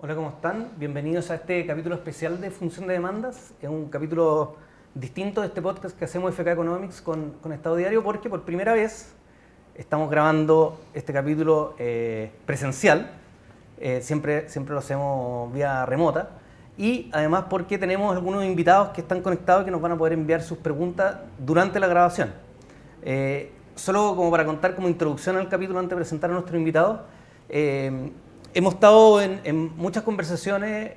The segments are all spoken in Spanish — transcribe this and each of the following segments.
Hola, ¿cómo están? Bienvenidos a este capítulo especial de Función de Demandas. Es un capítulo distinto de este podcast que hacemos FK Economics con Estado Diario, porque por primera vez estamos grabando este capítulo presencial. Siempre lo hacemos vía remota. Y además porque tenemos algunos invitados que están conectados y que nos van a poder enviar sus preguntas durante la grabación. Solo como para contar como introducción al capítulo antes de presentar a nuestros invitados, hemos estado en muchas conversaciones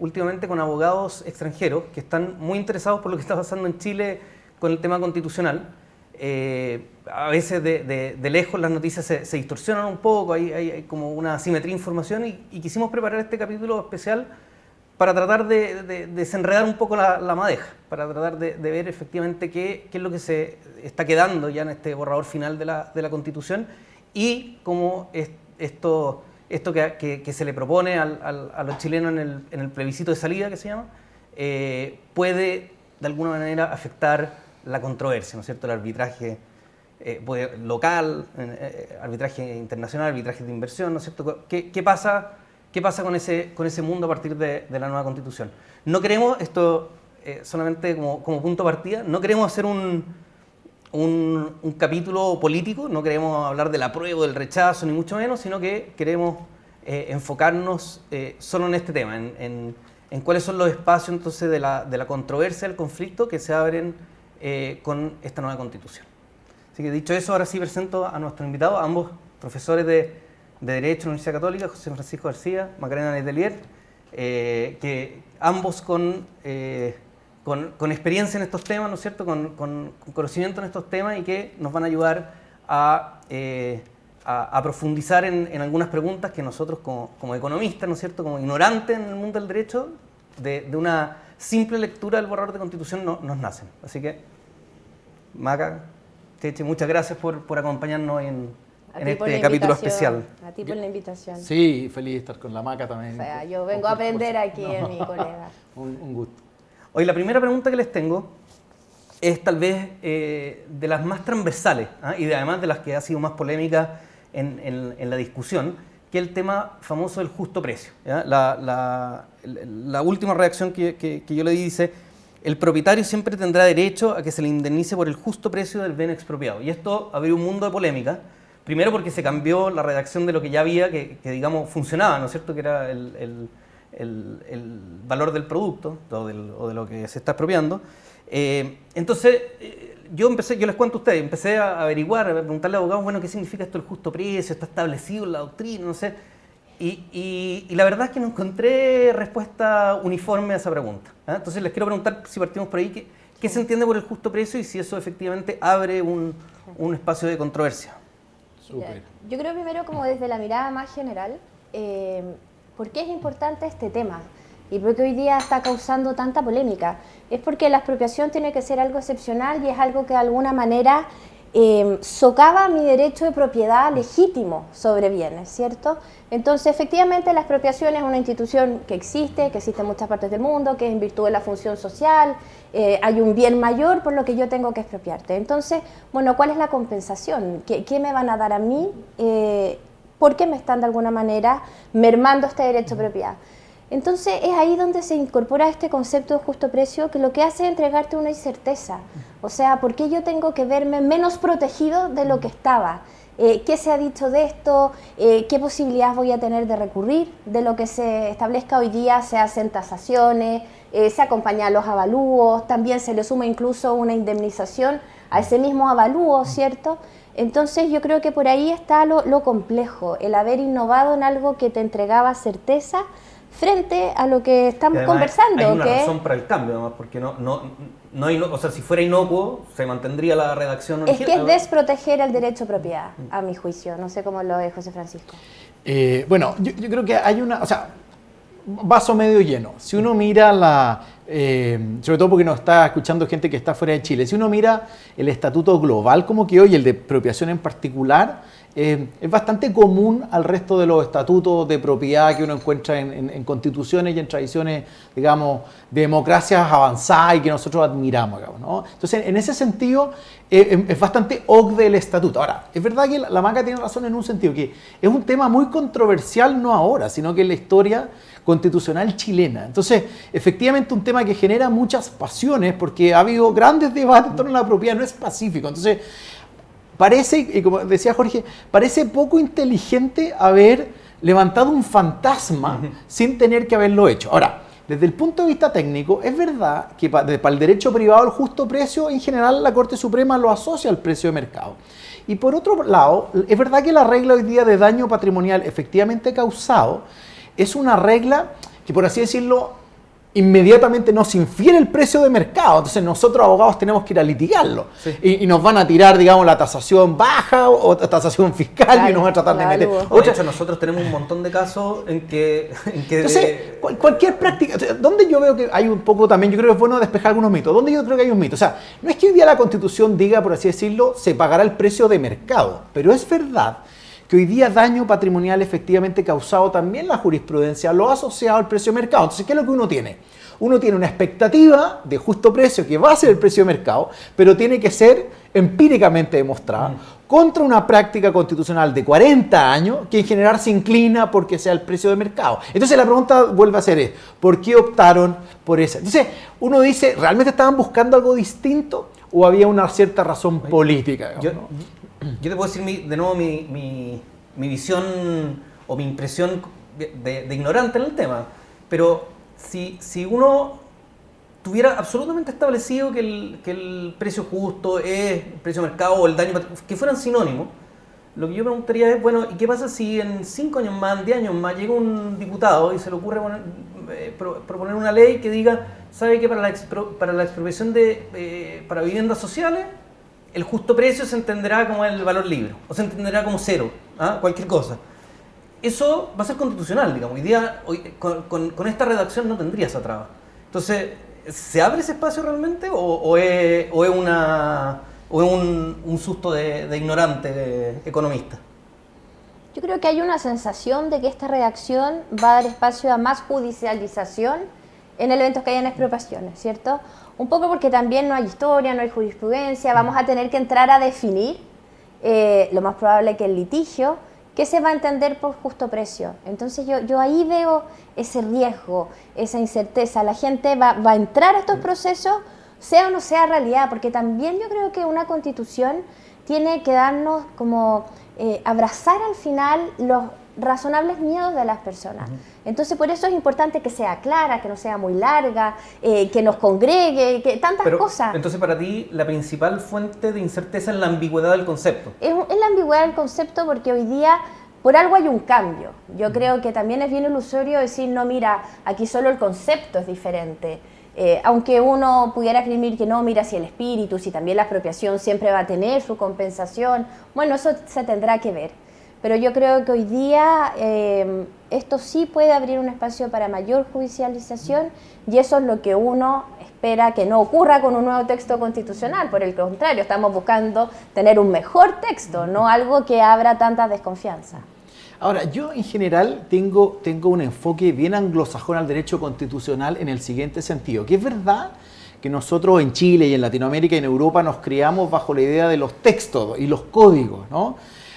últimamente con abogados extranjeros que están muy interesados por lo que está pasando en Chile con el tema constitucional. A veces de lejos las noticias se distorsionan un poco, hay como una asimetría de información y quisimos preparar este capítulo especial para tratar de desenredar un poco la madeja, para tratar de ver efectivamente qué es lo que se está quedando ya en este borrador final de la Constitución y cómo esto que se le propone a los chilenos en el plebiscito de salida, que se llama, puede de alguna manera afectar la controversia, ¿no es cierto? El arbitraje local, arbitraje internacional, arbitraje de inversión, ¿no es cierto? ¿Qué pasa con ese mundo a partir de la nueva Constitución? No queremos, esto solamente como punto de partida, no queremos hacer un capítulo político, no queremos hablar del apruebo, del rechazo, ni mucho menos, sino que queremos enfocarnos solo en este tema, en cuáles son los espacios entonces de la controversia, del conflicto que se abren con esta nueva Constitución. Así que dicho eso, ahora sí presento a nuestros invitados, ambos profesores de Derecho en la Universidad Católica, José Francisco García, Macarena Letelier, que ambos con experiencia en estos temas, ¿no es cierto?, con conocimiento en estos temas y que nos van a ayudar a profundizar en algunas preguntas que nosotros como economistas, ¿no es cierto?, como ignorantes en el mundo del derecho, de una simple lectura del borrador de Constitución nos nacen. Así que, Maca, Cheche, muchas gracias por acompañarnos en este capítulo especial. A ti por la invitación. Sí, feliz de estar con la Maca también. O sea, yo vengo a aprender aquí en mi colega. Un gusto. Hoy la primera pregunta que les tengo es tal vez de las más transversales, y además de las que ha sido más polémica en la discusión, que es el tema famoso del justo precio. ¿Ya? La última redacción que yo le di dice: el propietario siempre tendrá derecho a que se le indemnice por el justo precio del bien expropiado. Y esto abrió un mundo de polémica, primero porque se cambió la redacción de lo que ya había, que digamos funcionaba, ¿no es cierto?, que era el valor del producto o de lo que se está expropiando. Entonces, yo les cuento a ustedes, empecé a averiguar, a preguntarle a abogados, bueno, ¿qué significa esto del justo precio? ¿Está establecido en la doctrina? No sé. Y la verdad es que no encontré respuesta uniforme a esa pregunta. Entonces, les quiero preguntar, si partimos por ahí, ¿qué se entiende por el justo precio y si eso efectivamente abre un espacio de controversia? Súper. Yo creo primero, como desde la mirada más general, ¿por qué es importante este tema? ¿Y por qué hoy día está causando tanta polémica? Es porque la expropiación tiene que ser algo excepcional y es algo que de alguna manera socava mi derecho de propiedad legítimo sobre bienes, ¿cierto? Entonces, efectivamente, la expropiación es una institución que existe en muchas partes del mundo, que es en virtud de la función social, hay un bien mayor por lo que yo tengo que expropiarte. Entonces, bueno, ¿cuál es la compensación? ¿Qué me van a dar a mí? ¿Por qué me están de alguna manera mermando este derecho de propiedad? Entonces es ahí donde se incorpora este concepto de justo precio, que lo que hace es entregarte una incerteza. O sea, ¿por qué yo tengo que verme menos protegido de lo que estaba? ¿Qué se ha dicho de esto? ¿Qué posibilidades voy a tener de recurrir de lo que se establezca hoy día? Se hacen tasaciones, se acompañan los avalúos, también se le suma incluso una indemnización a ese mismo avalúo, ¿cierto? Entonces yo creo que por ahí está lo complejo, el haber innovado en algo que te entregaba certeza frente a lo que estamos conversando. Hay una razón para el cambio, además, porque o sea, si fuera inocuo, se mantendría la redacción original. Es que es desproteger el derecho de propiedad, a mi juicio. No sé cómo lo ve José Francisco. Bueno, yo creo que hay o sea, vaso medio lleno. Si uno mira sobre todo porque nos está escuchando gente que está fuera de Chile. Si uno mira el estatuto global como quedó y el de expropiación en particular, es bastante común al resto de los estatutos de propiedad que uno encuentra en constituciones y en tradiciones, digamos, de democracias avanzadas y que nosotros admiramos, digamos, ¿no? Entonces, en ese sentido, es bastante OCDE el estatuto. Ahora, es verdad que la Maca tiene razón en un sentido, que es un tema muy controversial no ahora, sino que en la historia constitucional chilena. Entonces, efectivamente, un tema que genera muchas pasiones porque ha habido grandes debates en torno a la propiedad, no es pacífico. Entonces, parece, y como decía Jorge, parece poco inteligente haber levantado un fantasma sin tener que haberlo hecho. Ahora, desde el punto de vista técnico, es verdad que para el derecho privado el justo precio, en general la Corte Suprema lo asocia al precio de mercado. Y por otro lado, es verdad que la regla hoy día de daño patrimonial efectivamente causado es una regla que, por así decirlo, inmediatamente nos infiere el precio de mercado. Entonces nosotros abogados tenemos que ir a litigarlo. Sí. Y nos van a tirar, digamos, la tasación baja o tasación fiscal, claro, y nos van a tratar de meter. De hecho, nosotros tenemos un montón de casos en que entonces, cualquier práctica, donde yo veo que hay un poco también, yo creo que es bueno despejar algunos mitos. ¿Dónde yo creo que hay un mito? O sea, no es que hoy día la Constitución diga, por así decirlo, se pagará el precio de mercado, pero es verdad que hoy día daño patrimonial efectivamente causado también la jurisprudencia lo ha asociado al precio de mercado. Entonces, ¿qué es lo que uno tiene? Uno tiene una expectativa de justo precio que va a ser el precio de mercado, pero tiene que ser empíricamente demostrada contra una práctica constitucional de 40 años que en general se inclina porque sea el precio de mercado. Entonces la pregunta vuelve a ser, ¿por qué optaron por esa? Entonces uno dice, ¿realmente estaban buscando algo distinto o había una cierta razón política? Digamos, ¿no? Yo te puedo decir de nuevo mi visión o mi impresión de ignorante en el tema, pero si uno tuviera absolutamente establecido que el precio justo es el precio de mercado o el daño, que fueran sinónimos, lo que yo preguntaría es, bueno, ¿y qué pasa si en 5 años más, en 10 años más, llega un diputado y se le ocurre proponer una ley que diga, ¿sabe que para la expropiación para viviendas sociales, el justo precio se entenderá como el valor libre, o se entenderá como cero, cualquier cosa? Eso va a ser constitucional, digamos. Hoy con esta redacción no tendría esa traba. Entonces, ¿se abre ese espacio realmente o es un susto de ignorante economista? Yo creo que hay una sensación de que esta redacción va a dar espacio a más judicialización en elementos que hayan expropiaciones, ¿cierto? Un poco porque también no hay historia, no hay jurisprudencia, vamos a tener que entrar a definir, lo más probable que el litigio, ¿qué se va a entender por justo precio? Entonces yo ahí veo ese riesgo, esa incerteza. La gente va a entrar a estos procesos, sea o no sea realidad, porque también yo creo que una constitución tiene que darnos como abrazar al final los razonables miedos de las personas. Entonces por eso es importante que sea clara, que no sea muy larga, que nos congregue, que tantas cosas. Entonces para ti la principal fuente de incerteza es la ambigüedad del concepto. Es la ambigüedad del concepto porque hoy día por algo hay un cambio. Yo creo que también es bien ilusorio decir, no, mira, aquí solo el concepto es diferente. Aunque uno pudiera escribir que no, mira, si el espíritu, si también la expropiación siempre va a tener su compensación, bueno, eso se tendrá que ver. Pero yo creo que hoy día esto sí puede abrir un espacio para mayor judicialización y eso es lo que uno espera que no ocurra con un nuevo texto constitucional. Por el contrario, estamos buscando tener un mejor texto, no algo que abra tanta desconfianza. Ahora, yo en general tengo un enfoque bien anglosajón al derecho constitucional en el siguiente sentido, que es verdad que nosotros en Chile y en Latinoamérica y en Europa nos criamos bajo la idea de los textos y los códigos, ¿no?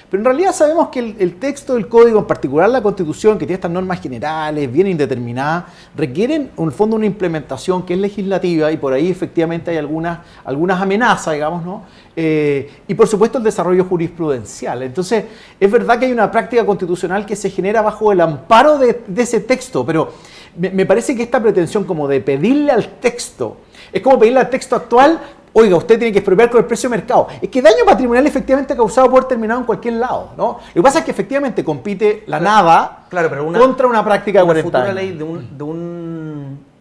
Pero en realidad sabemos que el texto del código, en particular la Constitución, que tiene estas normas generales, bien indeterminadas, requieren en el fondo una implementación que es legislativa y por ahí efectivamente hay algunas amenazas, digamos, ¿no? Y por supuesto el desarrollo jurisprudencial. Entonces, es verdad que hay una práctica constitucional que se genera bajo el amparo de ese texto, pero me parece que esta pretensión como de pedirle al texto, es como pedirle al texto actual, oiga, usted tiene que expropiar con el precio de mercado. Es que daño patrimonial efectivamente causado por terminado en cualquier lado, ¿no? Lo que pasa es que efectivamente compite la nada contra una práctica de 40 años. Una futura ley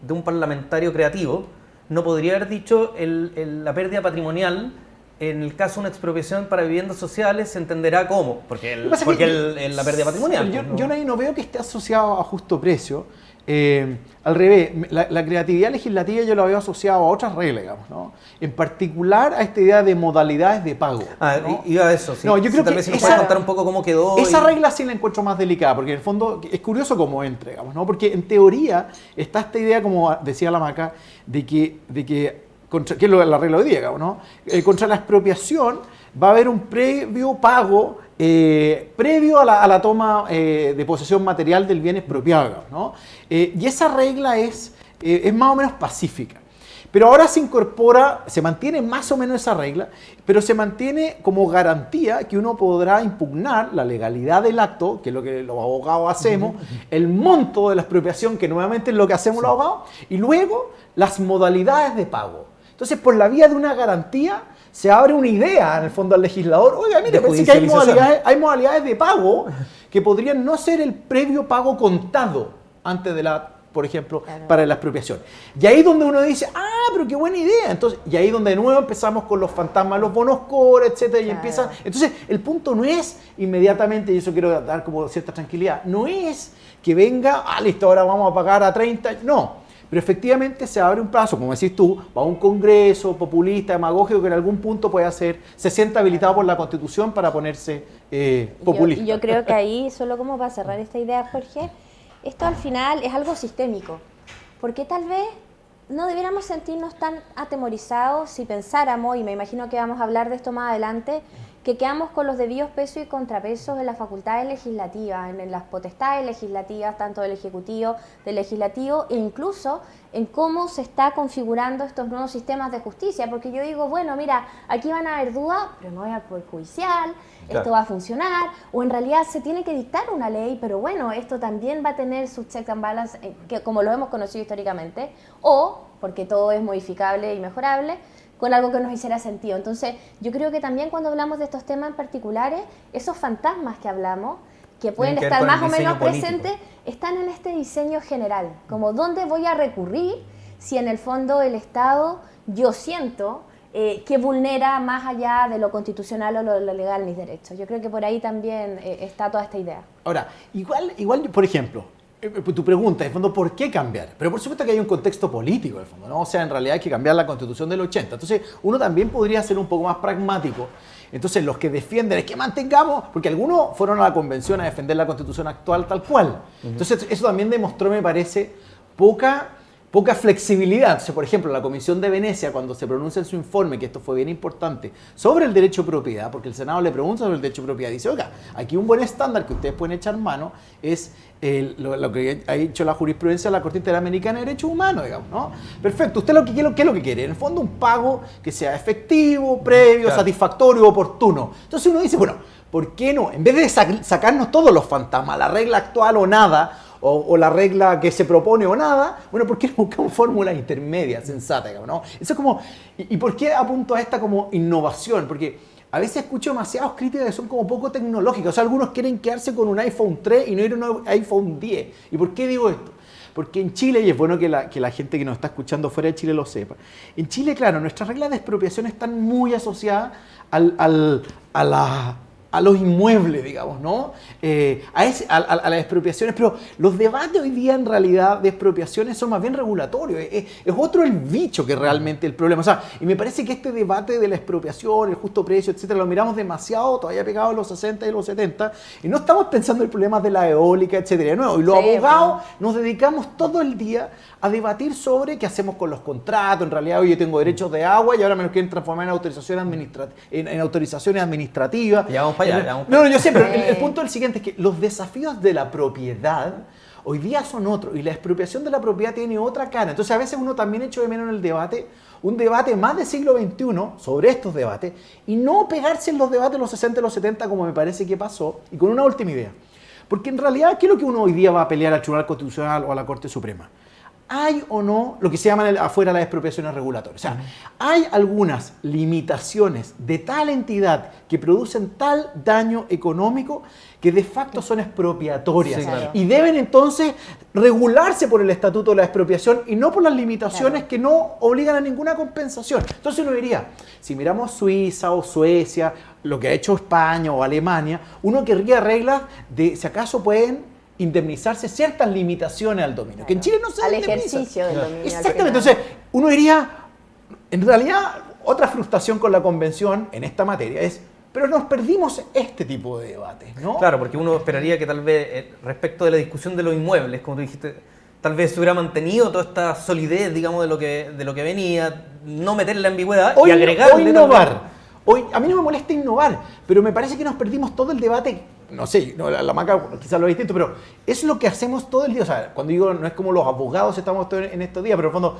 de un parlamentario creativo no podría haber dicho la pérdida patrimonial en el caso de una expropiación para viviendas sociales se entenderá cómo, porque la pérdida patrimonial. Yo ahí no veo que esté asociado a justo precio. Al revés, la creatividad legislativa yo la veo asociada a otras reglas, digamos, ¿no? En particular a esta idea de modalidades de pago. ¿No? Iba a eso, sí. No, yo creo tal que vez si nos puedes contar un poco cómo quedó. Esa regla sí la encuentro más delicada, porque en el fondo es curioso cómo entra, digamos, ¿no? Porque en teoría está esta idea, como decía la Maca, de que es la regla de hoy día, digamos, ¿no? Contra la expropiación va a haber un previo pago previo a la toma de posesión material del bien expropiado, ¿no? Y esa regla es más o menos pacífica. Pero ahora se mantiene más o menos esa regla, pero se mantiene como garantía que uno podrá impugnar la legalidad del acto, que es lo que los abogados hacemos, el monto de la expropiación, que nuevamente es lo que hacemos los abogados, y luego las modalidades de pago. Entonces, por la vía de una garantía, se abre una idea en el fondo al legislador. Oiga, mire, parece que hay modalidades de pago que podrían no ser el previo pago contado antes de por ejemplo, claro, para la expropiación. Y ahí donde uno dice, pero qué buena idea. Entonces, y ahí donde de nuevo empezamos con los fantasmas, los bonos core, etcétera, y empiezan. Entonces, el punto no es inmediatamente, y eso quiero dar como cierta tranquilidad, no es que venga, listo, ahora vamos a pagar a 30, no. Pero efectivamente se abre un plazo, como decís tú, para un congreso populista, demagógico, que en algún punto se sienta habilitado por la Constitución para ponerse populista. Yo creo que ahí, solo como para cerrar esta idea, Jorge, esto al final es algo sistémico, porque tal vez no debiéramos sentirnos tan atemorizados si pensáramos, y me imagino que vamos a hablar de esto más adelante, que quedamos con los debidos pesos y contrapesos en las facultades legislativas, en las potestades legislativas, tanto del Ejecutivo, del Legislativo, e incluso en cómo se está configurando estos nuevos sistemas de justicia, porque yo digo, bueno, mira, aquí van a haber dudas, pero no voy al Poder Judicial, claro, esto va a funcionar, o en realidad se tiene que dictar una ley, pero bueno, esto también va a tener sus checks and balances, que como lo hemos conocido históricamente, o, porque todo es modificable y mejorable, con algo que nos hiciera sentido. Entonces, yo creo que también cuando hablamos de estos temas en particulares, esos fantasmas que hablamos, que pueden estar más o menos presentes, están en este diseño general, como dónde voy a recurrir si en el fondo el Estado, yo siento, que vulnera más allá de lo constitucional o lo legal mis derechos. Yo creo que por ahí también está toda esta idea. Ahora, igual por ejemplo, tu pregunta, en fondo, ¿por qué cambiar? Pero por supuesto que hay un contexto político, en el fondo, ¿no? O sea, en realidad hay que cambiar la Constitución del 80. Entonces, uno también podría ser un poco más pragmático. Entonces, los que defienden es que mantengamos, porque algunos fueron a la convención a defender la Constitución actual tal cual. Entonces, eso también demostró, me parece, poca flexibilidad. Entonces, por ejemplo, la Comisión de Venecia, cuando se pronuncia en su informe, que esto fue bien importante, sobre el derecho de propiedad, porque el Senado le pregunta sobre el derecho de propiedad, dice, oiga, aquí un buen estándar que ustedes pueden echar mano es lo que ha dicho la jurisprudencia de la Corte Interamericana de Derechos Humanos, digamos, ¿no? Perfecto, ¿usted qué es lo que quiere? En el fondo, un pago que sea efectivo, previo, claro, satisfactorio, oportuno. Entonces uno dice, bueno, ¿por qué no? En vez de sacarnos todos los fantasmas, la regla actual o nada, o la regla que se propone o nada, bueno, ¿por qué no buscamos fórmulas intermedias, sensatas, ¿no? Eso es como, ¿y por qué apunto a esta como innovación? Porque a veces escucho demasiadas críticas que son como poco tecnológicas. O sea, algunos quieren quedarse con un iPhone 3 y no ir a un iPhone 10. ¿Y por qué digo esto? Porque en Chile, y es bueno que la gente que nos está escuchando fuera de Chile lo sepa, en Chile, claro, nuestras reglas de expropiación están muy asociadas a los inmuebles, digamos, ¿no? A las expropiaciones, pero los debates hoy día en realidad de expropiaciones son más bien regulatorios, es otro el bicho que realmente el problema, o sea, y me parece que este debate de la expropiación, el justo precio, etcétera, lo miramos demasiado, todavía pegado a los 60 y los 70, y no estamos pensando en problemas de la eólica, etcétera, ¿no? Y los abogados nos dedicamos todo el día a debatir sobre qué hacemos con los contratos, en realidad hoy yo tengo derechos de agua y ahora me los quieren transformar en autorizaciones administrativas. No, yo sé, pero el punto es el siguiente, es que los desafíos de la propiedad hoy día son otros y la expropiación de la propiedad tiene otra cara. Entonces a veces uno también echa de menos en el debate un debate más del siglo XXI sobre estos debates y no pegarse en los debates de los 60 y los 70 como me parece que pasó. Y con una última idea, porque en realidad, ¿qué es lo que uno hoy día va a pelear al Tribunal Constitucional o a la Corte Suprema? ¿hay o no lo que se llaman afuera las expropiaciones regulatorias? O sea, ¿hay algunas limitaciones de tal entidad que producen tal daño económico que de facto son expropiatorias? Sí, claro. Y deben entonces regularse por el estatuto de la expropiación y no por las limitaciones que no obligan a ninguna compensación. Entonces uno diría, si miramos Suiza o Suecia, lo que ha hecho España o Alemania, uno querría reglas de si acaso pueden indemnizarse ciertas limitaciones al dominio, que en Chile no se al indemniza. ejercicio del dominio. Exactamente, entonces uno diría, en realidad, otra frustración con la convención en esta materia es, pero nos perdimos este tipo de debates, ¿no? Claro, porque uno esperaría que tal vez respecto de la discusión de los inmuebles, como tú dijiste, tal vez se hubiera mantenido toda esta solidez, digamos, de lo que venía, no meterle la ambigüedad y agregarle. Hoy innovar. Hoy, a mí no me molesta innovar, pero me parece que nos perdimos todo el debate. No sé, no, la Maca quizás lo es distinto, pero es lo que hacemos todo el día. O sea, cuando digo, no es como los abogados estamos en estos días, pero en el fondo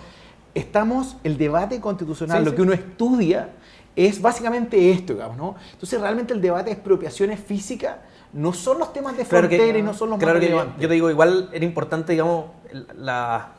estamos, el debate constitucional, lo que uno estudia es básicamente esto, digamos, ¿no? Entonces realmente el debate de expropiaciones físicas no son los temas de frontera y no son los más relevantes. Yo te digo, igual era importante, digamos, la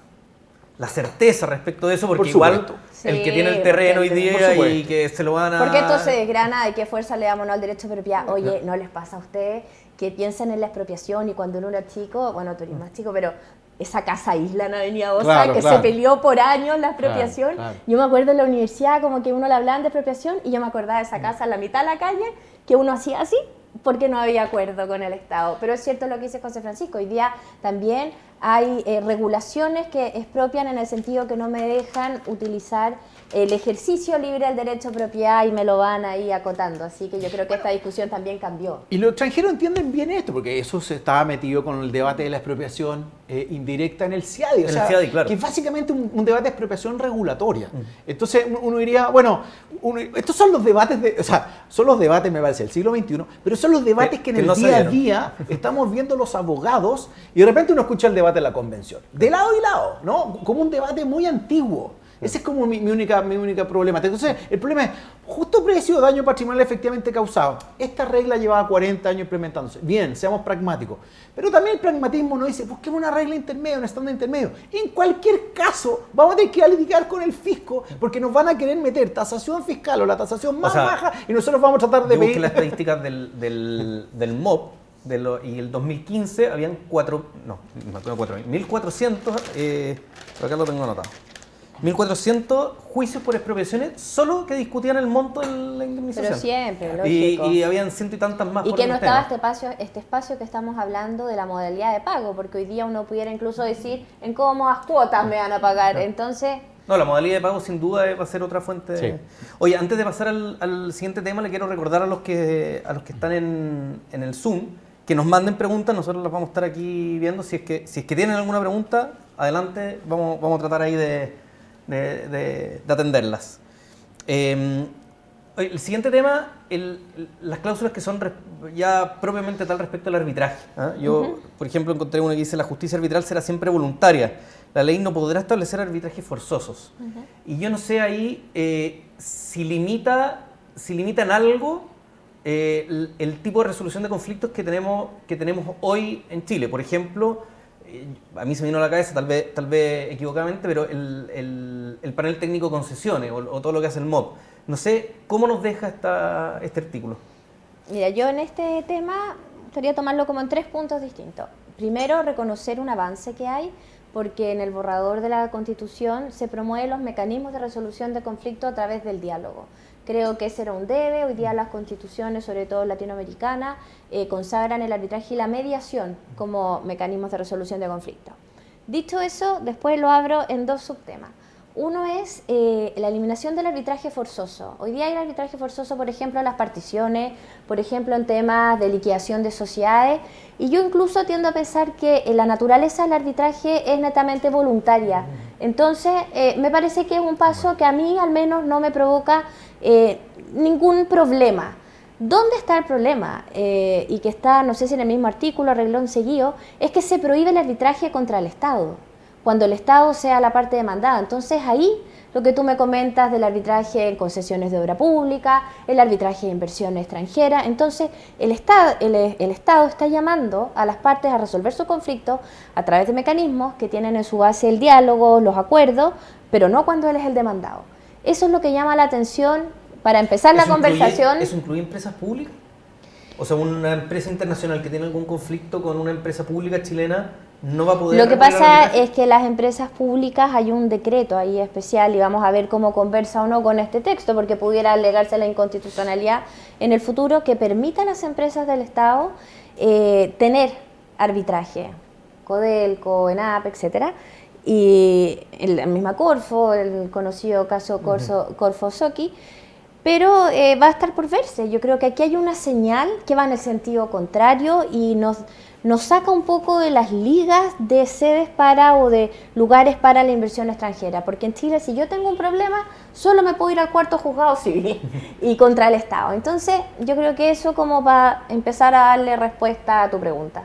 certeza respecto de eso, porque igual el que tiene el terreno hoy día y que se lo van a... Porque esto se desgrana de qué fuerza le damos al derecho de propiedad. Oye, ¿no les pasa a ustedes que piensan en la expropiación y cuando uno era chico, bueno, tú eres más chico, pero esa casa isla en Avenida Osa se peleó por años la expropiación? Yo me acuerdo en la universidad como que uno le hablaban de expropiación y yo me acordaba de esa casa en la mitad de la calle que uno hacía así porque no había acuerdo con el Estado. Pero es cierto lo que dice José Francisco, hoy día también hay regulaciones que expropian en el sentido que no me dejan utilizar el ejercicio libre del derecho a propiedad y me lo van ahí acotando. Así que yo creo que esta discusión también cambió. Y los extranjeros entienden bien esto, porque eso se estaba metido con el debate de la expropiación indirecta en el CIADI. O sea, el CIADI, claro. Que es básicamente un debate de expropiación regulatoria. Entonces uno diría, bueno, estos son los debates, o sea, son los debates, me parece, del siglo XXI, pero son los debates que en el día a día estamos viendo los abogados y de repente uno escucha el debate de la convención. De lado y lado, ¿no? Como un debate muy antiguo. Ese es como mi única problema. Entonces, el problema es, justo precio o daño patrimonial efectivamente causado. Esta regla llevaba 40 años implementándose. Bien, seamos pragmáticos. Pero también el pragmatismo nos dice, busquemos una regla intermedia, un estándar intermedio. En cualquier caso, vamos a tener que lidiar con el fisco porque nos van a querer meter tasación fiscal o la tasación más baja y nosotros vamos a tratar de pedir... las estadísticas del MOP y el 2015 habían 1.400, por acá lo tengo anotado. 1.400 juicios por expropiaciones solo que discutían el monto de la indemnización. Pero siempre, lógico. Y habían ciento y tantas más. Y que no estaba este espacio que estamos hablando de la modalidad de pago, porque hoy día uno pudiera incluso decir en cómodas cuotas me van a pagar. Entonces... No, la modalidad de pago sin duda va a ser otra fuente. Sí. Oye, antes de pasar al siguiente tema, le quiero recordar a los que están en el Zoom que nos manden preguntas. Nosotros las vamos a estar aquí viendo. Si es que tienen alguna pregunta, adelante, vamos a tratar ahí de atenderlas. El siguiente tema, las cláusulas que son ya propiamente tal respecto al arbitraje. Yo, por ejemplo, encontré una que dice: la justicia arbitral será siempre voluntaria. La ley no podrá establecer arbitrajes forzosos. Y yo no sé ahí si limitan algo el tipo de resolución de conflictos que tenemos hoy en Chile. Por ejemplo, a mí se me vino a la cabeza, tal vez equivocadamente, pero el panel técnico de concesiones o todo lo que hace el MOP. No sé cómo nos deja este artículo. Mira, yo en este tema quería tomarlo como en 3 puntos distintos. Primero, reconocer un avance que hay, porque en el borrador de la Constitución se promueven los mecanismos de resolución de conflicto a través del diálogo. Creo que ese era un debe. Hoy día las constituciones, sobre todo latinoamericanas, consagran el arbitraje y la mediación como mecanismos de resolución de conflicto. Dicho eso, después lo abro en 2 subtemas. Uno es la eliminación del arbitraje forzoso. Hoy día hay arbitraje forzoso, por ejemplo, en las particiones, por ejemplo, en temas de liquidación de sociedades, y yo incluso tiendo a pensar que la naturaleza del arbitraje es netamente voluntaria. Entonces, me parece que es un paso que a mí al menos no me provoca ningún problema. ¿Dónde está el problema? Y que está, no sé si en el mismo artículo, renglón seguido, es que se prohíbe el arbitraje contra el Estado, cuando el Estado sea la parte demandada. Entonces ahí lo que tú me comentas del arbitraje en concesiones de obra pública, el arbitraje de inversión extranjera. Entonces, el Estado está llamando a las partes a resolver su conflicto a través de mecanismos que tienen en su base el diálogo, los acuerdos, pero no cuando él es el demandado. Eso es lo que llama la atención para empezar la conversación. ¿Eso incluye empresas públicas? O sea, una empresa internacional que tiene algún conflicto con una empresa pública chilena no va a poder... Lo que pasa es que las empresas públicas, hay un decreto ahí especial y vamos a ver cómo conversa o no con este texto, porque pudiera alegarse la inconstitucionalidad en el futuro, que permita a las empresas del Estado tener arbitraje, Codelco, ENAP, etcétera, y la misma Corfo, el conocido caso Corfo-Soki, pero va a estar por verse. Yo creo que aquí hay una señal que va en el sentido contrario y nos saca un poco de las ligas de sedes o de lugares para la inversión extranjera, porque en Chile, si yo tengo un problema, solo me puedo ir al cuarto juzgado civil y contra el Estado. Entonces, yo creo que eso como va a empezar a darle respuesta a tu pregunta.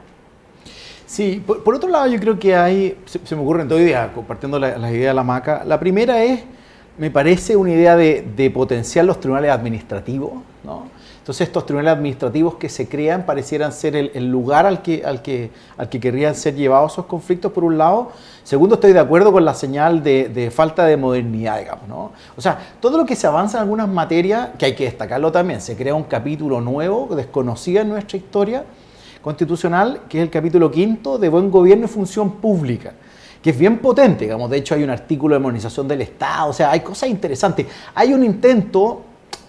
Sí, por otro lado, yo creo que se me ocurren dos ideas, compartiendo las ideas de la Maca. La primera es, me parece una idea de potenciar los tribunales administrativos, ¿no? Entonces estos tribunales administrativos que se crean parecieran ser el lugar al que querrían ser llevados esos conflictos, por un lado. Segundo, estoy de acuerdo con la señal de falta de modernidad, digamos, ¿no? O sea, todo lo que se avanza en algunas materias, que hay que destacarlo también, se crea un capítulo nuevo, desconocido en nuestra historia constitucional, que es el capítulo 5 de Buen Gobierno y Función Pública, que es bien potente, digamos. De hecho hay un artículo de modernización del Estado, o sea, hay cosas interesantes. Hay un intento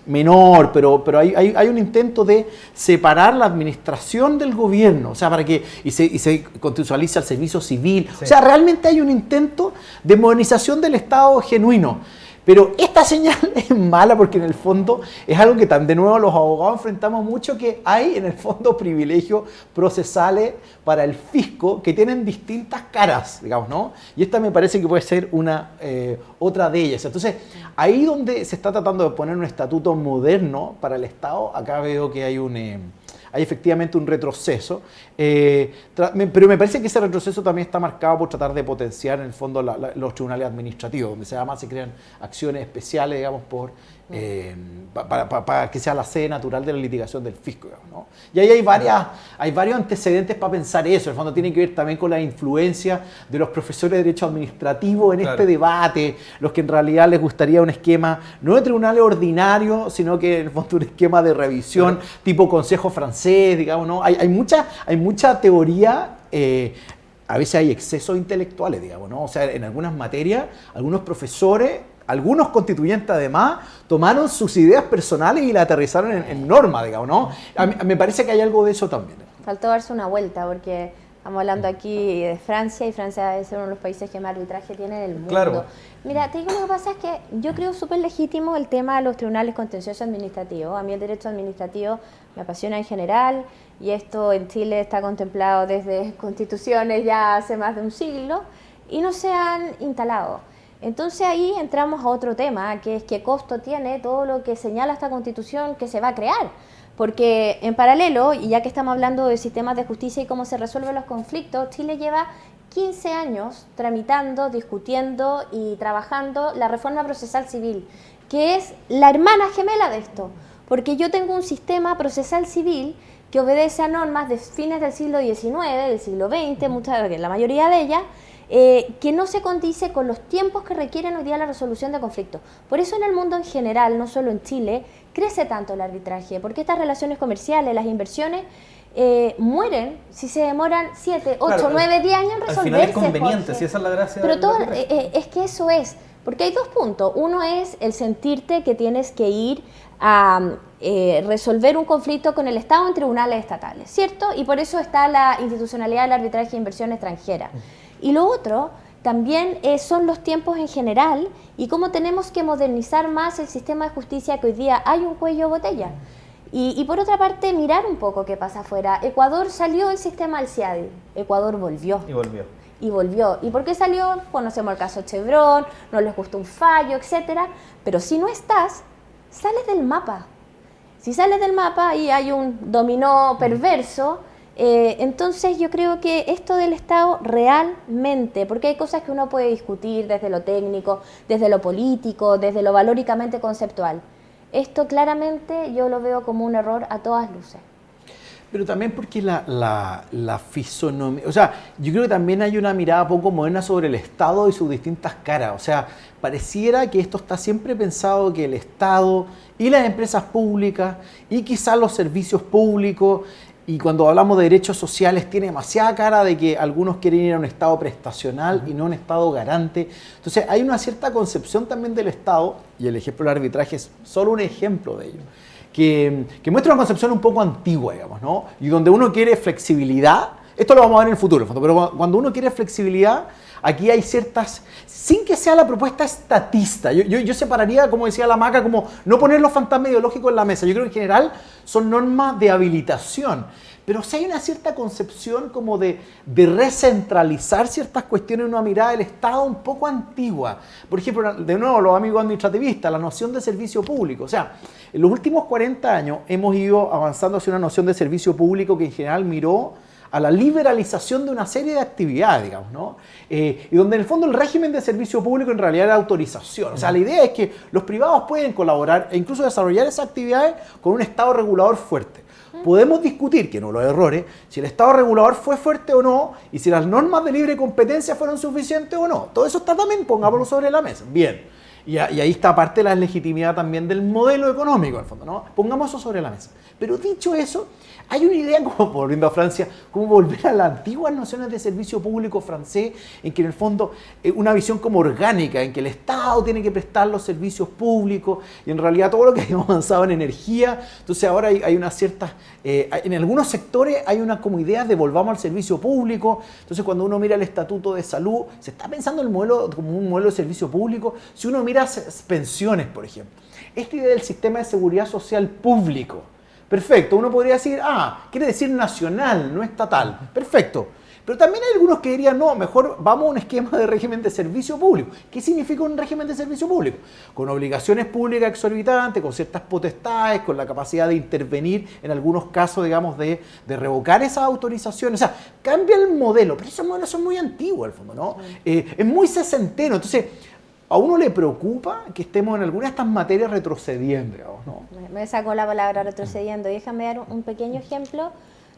menor, pero hay un intento de separar la administración del gobierno, o sea, para que y se constitucionaliza el servicio civil. Sí. O sea, realmente hay un intento de modernización del Estado genuino. Pero esta señal es mala porque en el fondo es algo que de nuevo los abogados enfrentamos mucho, que hay en el fondo privilegios procesales para el fisco que tienen distintas caras, digamos, ¿no? Y esta me parece que puede ser otra de ellas. Entonces, ahí donde se está tratando de poner un estatuto moderno para el Estado, acá veo que hay efectivamente un retroceso, pero me parece que ese retroceso también está marcado por tratar de potenciar en el fondo los tribunales administrativos, donde además se crean acciones especiales, digamos, para que sea la sede natural de la litigación del fisco, digamos, ¿no? Y ahí hay varios antecedentes para pensar eso. En el fondo tiene que ver también con la influencia de los profesores de Derecho Administrativo en este debate, los que en realidad les gustaría un esquema, no de tribunales ordinarios, sino que en el fondo un esquema de revisión tipo Consejo francés, digamos, ¿no? Hay mucha teoría. A veces hay excesos intelectuales, digamos, ¿no? O sea, en algunas materias, algunos profesores, algunos constituyentes además, tomaron sus ideas personales y las aterrizaron en norma, digamos, ¿no? Me parece que hay algo de eso también. Faltó darse una vuelta, porque estamos hablando aquí de Francia, y Francia debe ser uno de los países que más arbitraje tiene en el mundo. Claro. Mira, te digo, lo que pasa es que yo creo súper legítimo el tema de los tribunales contenciosos administrativos. A mí el derecho administrativo me apasiona en general, y esto en Chile está contemplado desde constituciones ya hace más de un siglo, y no se han instalado. Entonces ahí entramos a otro tema, que es qué costo tiene todo lo que señala esta Constitución que se va a crear. Porque en paralelo, y ya que estamos hablando de sistemas de justicia y cómo se resuelven los conflictos, Chile lleva 15 años tramitando, discutiendo y trabajando la reforma procesal civil, que es la hermana gemela de esto. Porque yo tengo un sistema procesal civil que obedece a normas de fines del siglo XIX, del siglo XX, la mayoría de ellas, que no se condice con los tiempos que requieren hoy día la resolución de conflictos. Por eso en el mundo en general, no solo en Chile, crece tanto el arbitraje, porque estas relaciones comerciales, las inversiones, mueren si se demoran 7, 8, 9, 10 años en resolverse. Al final es conveniente, si esa es la gracia. Pero todo, es que eso es, porque hay dos puntos. Uno es el sentirte que tienes que ir a resolver un conflicto con el Estado en tribunales estatales, ¿cierto? Y por eso está la institucionalidad del arbitraje de inversión extranjera. Y lo otro también son los tiempos en general y cómo tenemos que modernizar más el sistema de justicia, que hoy día hay un cuello de botella. Y por otra parte, mirar un poco qué pasa afuera. Ecuador salió del sistema del CIADI, Ecuador volvió. Y volvió. ¿Y por qué salió? Conocemos el caso Chevron, no les gustó un fallo, etcétera. Pero si no estás, sales del mapa. Si sales del mapa y hay un dominó perverso, Entonces yo creo que esto del Estado realmente, porque hay cosas que uno puede discutir desde lo técnico, desde lo político, desde lo valóricamente conceptual. Esto claramente yo lo veo como un error a todas luces. Pero también porque la fisonomía, o sea, yo creo que también hay una mirada poco moderna sobre el Estado y sus distintas caras. O sea, pareciera que esto está siempre pensado que el Estado y las empresas públicas y quizás los servicios públicos, y cuando hablamos de derechos sociales tiene demasiada cara de que algunos quieren ir a un Estado prestacional y no un Estado garante. Entonces hay una cierta concepción también del Estado, y el ejemplo del arbitraje es solo un ejemplo de ello, que muestra una concepción un poco antigua, digamos, ¿no? Y donde uno quiere flexibilidad, esto lo vamos a ver en el futuro, pero cuando uno quiere flexibilidad, aquí hay ciertas, sin que sea la propuesta estatista, yo separaría, como decía la Maca, como no poner los fantasmas ideológicos en la mesa. Yo creo que en general son normas de habilitación, pero sí hay una cierta concepción como de recentralizar ciertas cuestiones en una mirada del Estado un poco antigua. Por ejemplo, de nuevo, los amigos administrativistas, la noción de servicio público. O sea, en los últimos 40 años hemos ido avanzando hacia una noción de servicio público que en general miró a la liberalización de una serie de actividades, digamos, ¿no? Y donde en el fondo el régimen de servicio público en realidad era autorización. O sea, la idea es que los privados pueden colaborar e incluso desarrollar esas actividades con un Estado regulador fuerte. Podemos discutir, que no los errores, si el Estado regulador fue fuerte o no, y si las normas de libre competencia fueron suficientes o no. Todo eso está también, pongámoslo sobre la mesa. Bien. Y ahí está parte de la legitimidad también del modelo económico, en el fondo, ¿no? Pongamos eso sobre la mesa. Pero dicho eso, hay una idea, como volviendo a Francia, como volver a las antiguas nociones de servicio público francés, en que en el fondo una visión como orgánica, en que el Estado tiene que prestar los servicios públicos, y en realidad todo lo que hemos avanzado en energía, entonces ahora hay una cierta, en algunos sectores hay una como idea de volvamos al servicio público. Entonces cuando uno mira el Estatuto de Salud, se está pensando el modelo como un modelo de servicio público. Si uno mira pensiones, por ejemplo, esta idea del sistema de seguridad social público, perfecto, uno podría decir, quiere decir nacional, no estatal, perfecto. Pero también hay algunos que dirían, no, mejor vamos a un esquema de régimen de servicio público. ¿Qué significa un régimen de servicio público? Con obligaciones públicas exorbitantes, con ciertas potestades, con la capacidad de intervenir en algunos casos, digamos, de revocar esas autorizaciones. O sea, cambia el modelo, pero esos modelos son muy antiguos, al fondo, ¿no? Es muy sesenteno, entonces a uno le preocupa que estemos en alguna de estas materias retrocediendo, digamos, ¿no? Me sacó la palabra retrocediendo. Déjame dar un pequeño ejemplo,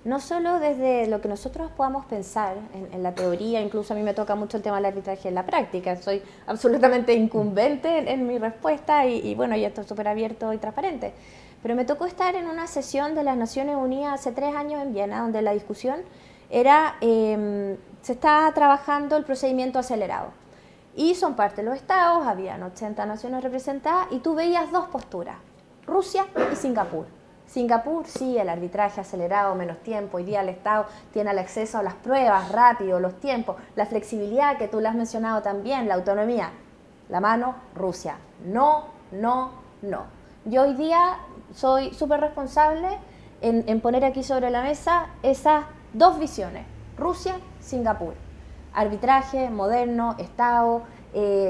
no solo desde lo que nosotros podamos pensar en la teoría, incluso a mí me toca mucho el tema del arbitraje en la práctica, soy absolutamente incumbente en mi respuesta y bueno, ya estoy súper abierto y transparente. Pero me tocó estar en una sesión de las Naciones Unidas hace 3 años en Viena, donde la discusión era, se está trabajando el procedimiento acelerado. Y son parte de los estados, habían 80 naciones representadas y tú veías 2 posturas, Rusia y Singapur. Singapur, sí, el arbitraje acelerado, menos tiempo, hoy día el Estado tiene el acceso a las pruebas rápido, los tiempos, la flexibilidad que tú lo has mencionado también, la autonomía. La mano, Rusia. No, no, no. Yo hoy día soy súper responsable en poner aquí sobre la mesa esas 2 visiones, Rusia, Singapur. Arbitraje, moderno, Estado,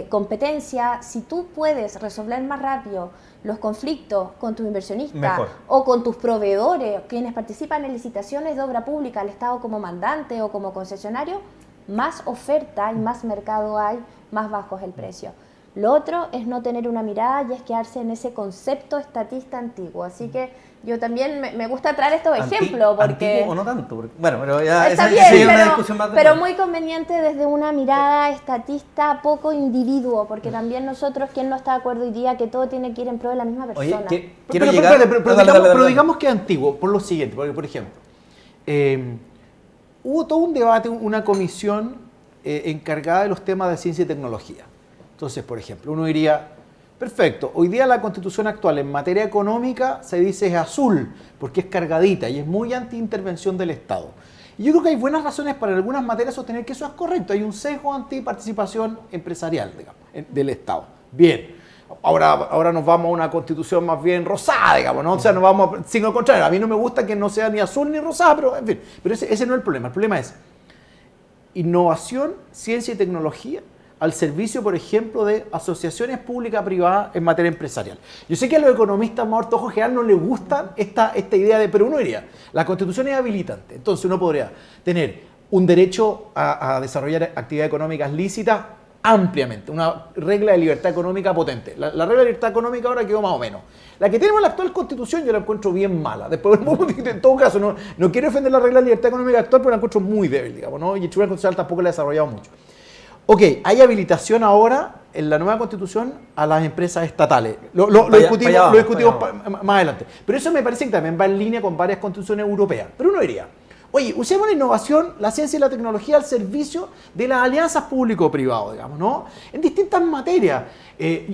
competencia. Si tú puedes resolver más rápido los conflictos con tus inversionistas mejor, o con tus proveedores, quienes participan en licitaciones de obra pública, el Estado como mandante o como concesionario, más oferta y más mercado hay, más bajo es el precio. Lo otro es no tener una mirada y es quedarse en ese concepto estatista antiguo. Así que yo también me gusta traer estos ejemplos porque... ¿Antiguo o no tanto? Porque, bueno, pero ya está esa bien, una discusión más de pero muy conveniente desde una mirada estatista, poco individuo, porque también nosotros, ¿quién no está de acuerdo hoy día que todo tiene que ir en pro de la misma persona? Oye, pero digamos que es antiguo, por lo siguiente, porque por ejemplo, hubo todo un debate, una comisión encargada de los temas de ciencia y tecnología. Entonces, por ejemplo, uno diría, perfecto, hoy día la Constitución actual en materia económica se dice es azul, porque es cargadita y es muy anti-intervención del Estado. Y yo creo que hay buenas razones para en algunas materias sostener que eso es correcto. Hay un sesgo anti-participación empresarial, digamos, del Estado. Bien, ahora nos vamos a una Constitución más bien rosada, digamos, ¿no? O sea, nos vamos, sino al contrario, a mí no me gusta que no sea ni azul ni rosada, pero en fin, pero ese no es el problema. El problema es innovación, ciencia y tecnología al servicio, por ejemplo, de asociaciones públicas privadas en materia empresarial. Yo sé que a los economistas más ortodoxos general no les gusta esta idea de, pero uno diría, la Constitución es habilitante, entonces uno podría tener un derecho a desarrollar actividades económicas lícitas ampliamente, una regla de libertad económica potente. La regla de libertad económica ahora quedó más o menos. La que tenemos en la actual Constitución yo la encuentro bien mala. Después, en todo caso, no quiero defender la regla de libertad económica actual, pero la encuentro muy débil, digamos, ¿no? Y el Tribunal Constitucional tampoco la ha desarrollado mucho. Ok, hay habilitación ahora en la nueva Constitución a las empresas estatales. Lo discutimos más adelante. Pero eso me parece que también va en línea con varias constituciones europeas. Pero uno diría, oye, usemos la innovación, la ciencia y la tecnología al servicio de las alianzas público-privado, digamos, ¿no? En distintas materias.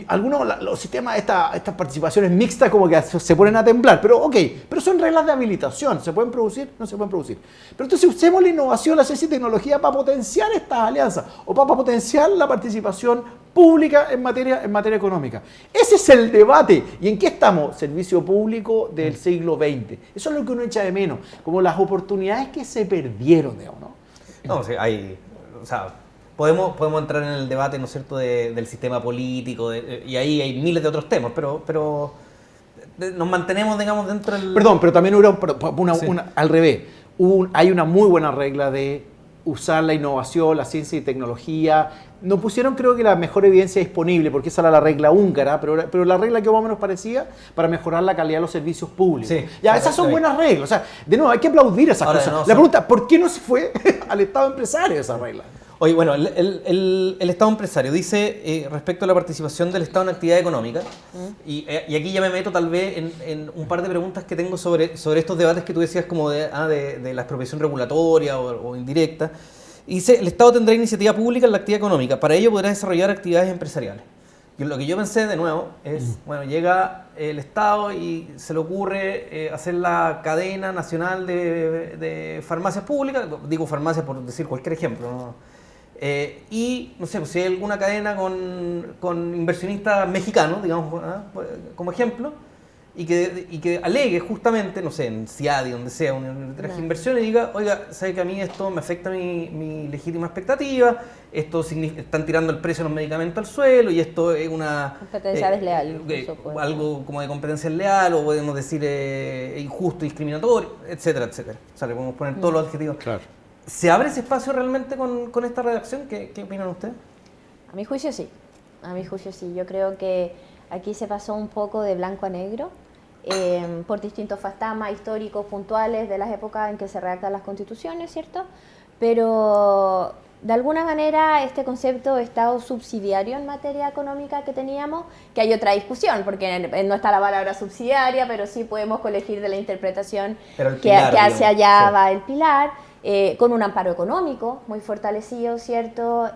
Algunos, los sistemas, estas participaciones mixtas como que se ponen a temblar, pero ok, pero son reglas de habilitación, ¿se pueden producir? No se pueden producir. Pero entonces usemos la innovación, la ciencia y tecnología para potenciar estas alianzas o para potenciar la participación pública en materia económica. Ese es el debate. ¿Y en qué estamos? Servicio público del siglo XX. Eso es lo que uno echa de menos, como las oportunidades que se perdieron, digamos, ¿no? No, sí, o sea, podemos entrar en el debate, ¿no es cierto?, del sistema político, y ahí hay miles de otros temas, pero nos mantenemos, digamos, dentro del... Perdón, pero también hubo al revés. Hay una muy buena regla de usar la innovación, la ciencia y tecnología. No pusieron, creo que, la mejor evidencia disponible, porque esa era la regla húngara, pero la regla que más o menos parecía para mejorar la calidad de los servicios públicos. Sí, ya, esas son buenas reglas. O sea, de nuevo, hay que aplaudir esas cosas. La pregunta, ¿por qué no se fue al Estado empresario esa regla? Oye, bueno, el Estado empresario dice respecto a la participación del Estado en actividad económica, y aquí ya me meto tal vez en un par de preguntas que tengo sobre estos debates que tú decías como de la expropiación regulatoria o indirecta. Dice, el Estado tendrá iniciativa pública en la actividad económica, para ello podrá desarrollar actividades empresariales. Y lo que yo pensé de nuevo es, bueno, llega el Estado y se le ocurre hacer la cadena nacional de farmacias públicas, digo farmacias por decir cualquier ejemplo, ¿no? Y no sé, pues si hay alguna cadena con inversionistas mexicanos, digamos, como ejemplo, y que alegue justamente, no sé, en CIADI, donde sea, una inversión, y diga, oiga, ¿sabe que a mí esto me afecta mi legítima expectativa? Están tirando el precio de los medicamentos al suelo, y esto es una... competencia desleal. Algo como de competencia desleal, o podemos decir injusto, discriminatorio, etcétera, etcétera. O sea, le podemos poner todos los adjetivos. Claro. ¿Se abre ese espacio realmente con esta redacción? ¿Qué opinan ustedes? A mi juicio sí. Yo creo que aquí se pasó un poco de blanco a negro por distintos fantasmas históricos puntuales de las épocas en que se redactan las constituciones, ¿cierto? Pero de alguna manera este concepto de Estado subsidiario en materia económica que teníamos, que hay otra discusión, porque no está la palabra subsidiaria, pero sí podemos colegir de la interpretación que hacia allá va el pilar. Con un amparo económico muy fortalecido, ¿cierto?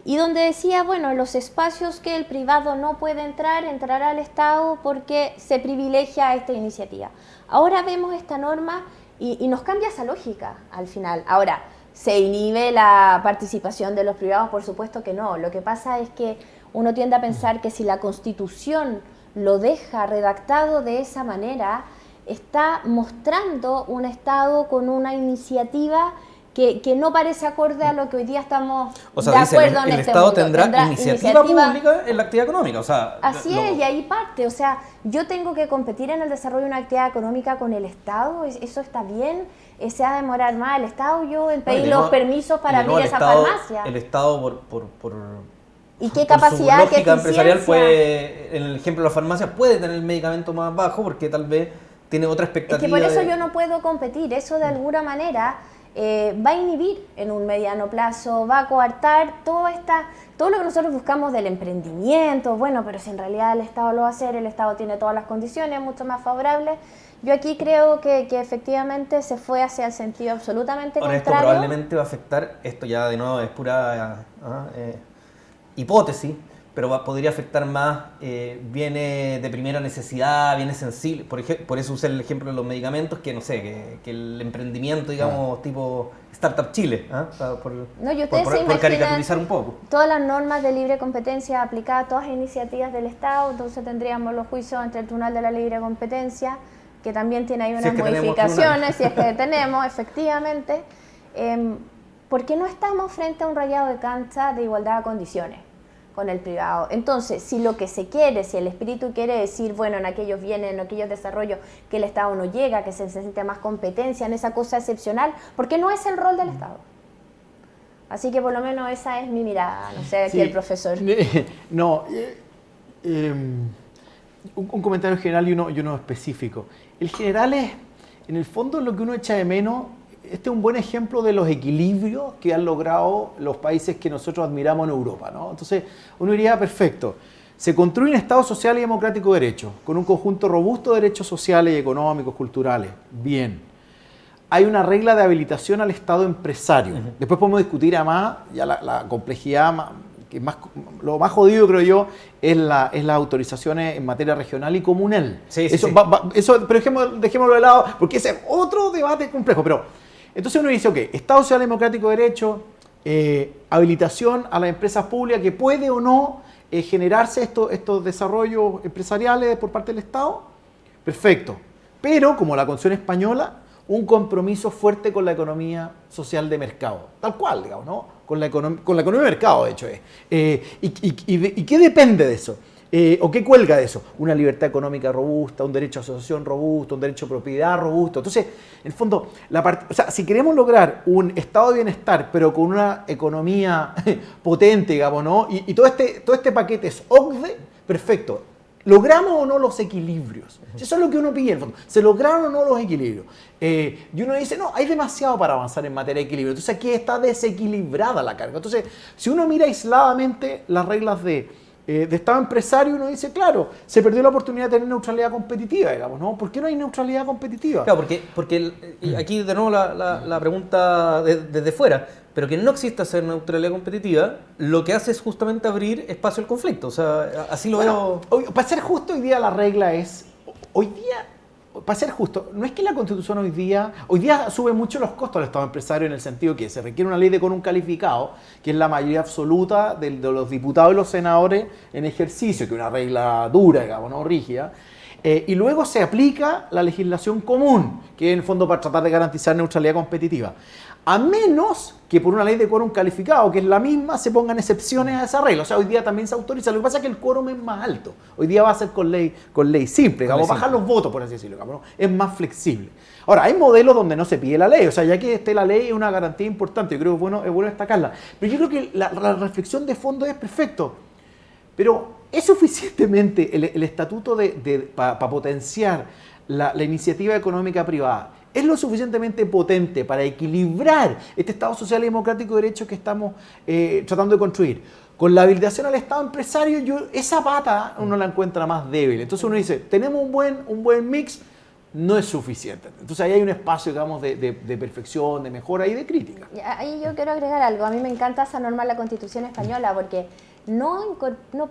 Y donde decía, bueno, en los espacios que el privado no puede entrará el Estado porque se privilegia esta iniciativa. Ahora vemos esta norma y nos cambia esa lógica al final. Ahora, ¿se inhibe la participación de los privados? Por supuesto que no. Lo que pasa es que uno tiende a pensar que si la Constitución lo deja redactado de esa manera, está mostrando un Estado con una iniciativa que no parece acorde a lo que hoy día estamos de acuerdo en el este Estado mundo. tendrá iniciativa pública en la actividad económica. O sea, así es, y ahí parte. O sea, yo tengo que competir en el desarrollo de una actividad económica con el Estado, eso está bien, se va a demorar más. El Estado, yo en pedir los permisos para abrir esa farmacia. El Estado por ¿y qué capacidad, su lógica empresarial en el ejemplo de las farmacias, puede tener el medicamento más bajo porque tal vez tiene otra expectativa. Es que por eso yo no puedo competir, eso de alguna manera va a inhibir en un mediano plazo, va a coartar todo lo que nosotros buscamos del emprendimiento. Bueno, pero si en realidad el Estado lo va a hacer, el Estado tiene todas las condiciones mucho más favorables. Yo aquí creo que efectivamente se fue hacia el sentido absolutamente contrario. Esto probablemente va a afectar, esto ya de nuevo es pura hipótesis, pero podría afectar más bienes de primera necesidad, bienes sensibles. Por eso usé el ejemplo de los medicamentos, que no sé, que el emprendimiento, digamos, tipo Startup Chile, por caricaturizar un poco. Todas las normas de libre competencia aplicadas a todas las iniciativas del Estado, entonces tendríamos los juicios ante el Tribunal de la Libre Competencia, que también tiene ahí unas modificaciones, si es que tenemos, efectivamente. porque no estamos frente a un rayado de cancha de igualdad de condiciones con el privado. Entonces, si lo que se quiere, si el espíritu quiere decir, bueno, en aquellos bienes, en aquellos desarrollos que el Estado no llega, que se necesita más competencia en esa cosa excepcional, porque no es el rol del Estado. Así que por lo menos esa es mi mirada, no sé, aquí el profesor. No, un comentario general y uno específico. El general es, en el fondo, lo que uno echa de menos. Este es un buen ejemplo de los equilibrios que han logrado los países que nosotros admiramos en Europa, ¿no? Entonces, uno diría, perfecto, se construye un Estado social y democrático de derechos, con un conjunto robusto de derechos sociales y económicos, culturales. Bien. Hay una regla de habilitación al Estado empresario. Después podemos discutir además ya la complejidad, que lo más jodido, creo yo, es las autorizaciones en materia regional y comunal. Sí, eso, sí. Eso, pero dejémoslo de lado, porque ese es otro debate complejo. Pero entonces uno dice, ok, Estado social democrático de derecho, habilitación a las empresas públicas que puede o no generarse estos desarrollos empresariales por parte del Estado. Perfecto. Pero, como la Constitución española, un compromiso fuerte con la economía social de mercado. Tal cual, digamos, ¿no? Con la economía de mercado, de hecho. ¿Y qué depende de eso? ¿O qué cuelga de eso? Una libertad económica robusta, un derecho a asociación robusto, un derecho a propiedad robusto. Entonces, en el fondo, o sea, si queremos lograr un estado de bienestar, pero con una economía potente, digamos, ¿no? Y todo este paquete es OCDE, perfecto. ¿Logramos o no los equilibrios? Eso es lo que uno pide, en el fondo. ¿Se lograron o no los equilibrios? Y uno dice, no, hay demasiado para avanzar en materia de equilibrio. Entonces, aquí está desequilibrada la carga. Entonces, si uno mira aisladamente las reglas de Estado empresario, uno dice, claro, se perdió la oportunidad de tener neutralidad competitiva, digamos, ¿no? ¿Por qué no hay neutralidad competitiva? Claro, porque aquí de nuevo la pregunta desde fuera, pero que no exista esa neutralidad competitiva, lo que hace es justamente abrir espacio al conflicto. O sea, así lo veo. Para ser justo, hoy día la regla es, para ser justo, no es que la Constitución hoy día sube mucho los costos del Estado empresario en el sentido que se requiere una ley de quórum calificado, que es la mayoría absoluta de los diputados y los senadores en ejercicio, que es una regla dura, digamos, no rígida. Y luego se aplica la legislación común, que es en el fondo para tratar de garantizar neutralidad competitiva. A menos que por una ley de quórum calificado, que es la misma, se pongan excepciones a esa regla. O sea, hoy día también se autoriza. Lo que pasa es que el quórum es más alto. Hoy día va a ser con ley simple, digamos, bajar los votos, por así decirlo, digamos, ¿no? Es más flexible. Ahora, hay modelos donde no se pide la ley. O sea, ya que esté la ley es una garantía importante. Yo creo que es bueno destacarla. Pero yo creo que la reflexión de fondo es perfecto. Pero ¿es suficientemente el estatuto para potenciar la iniciativa económica privada? ¿Es lo suficientemente potente para equilibrar este Estado social y democrático de derecho que estamos tratando de construir? Con la habilitación al Estado empresario, esa pata uno la encuentra más débil. Entonces uno dice, tenemos un buen mix, no es suficiente. Entonces ahí hay un espacio, digamos, de perfección, de mejora y de crítica. Ahí yo quiero agregar algo. A mí me encanta esa norma de la Constitución española porque no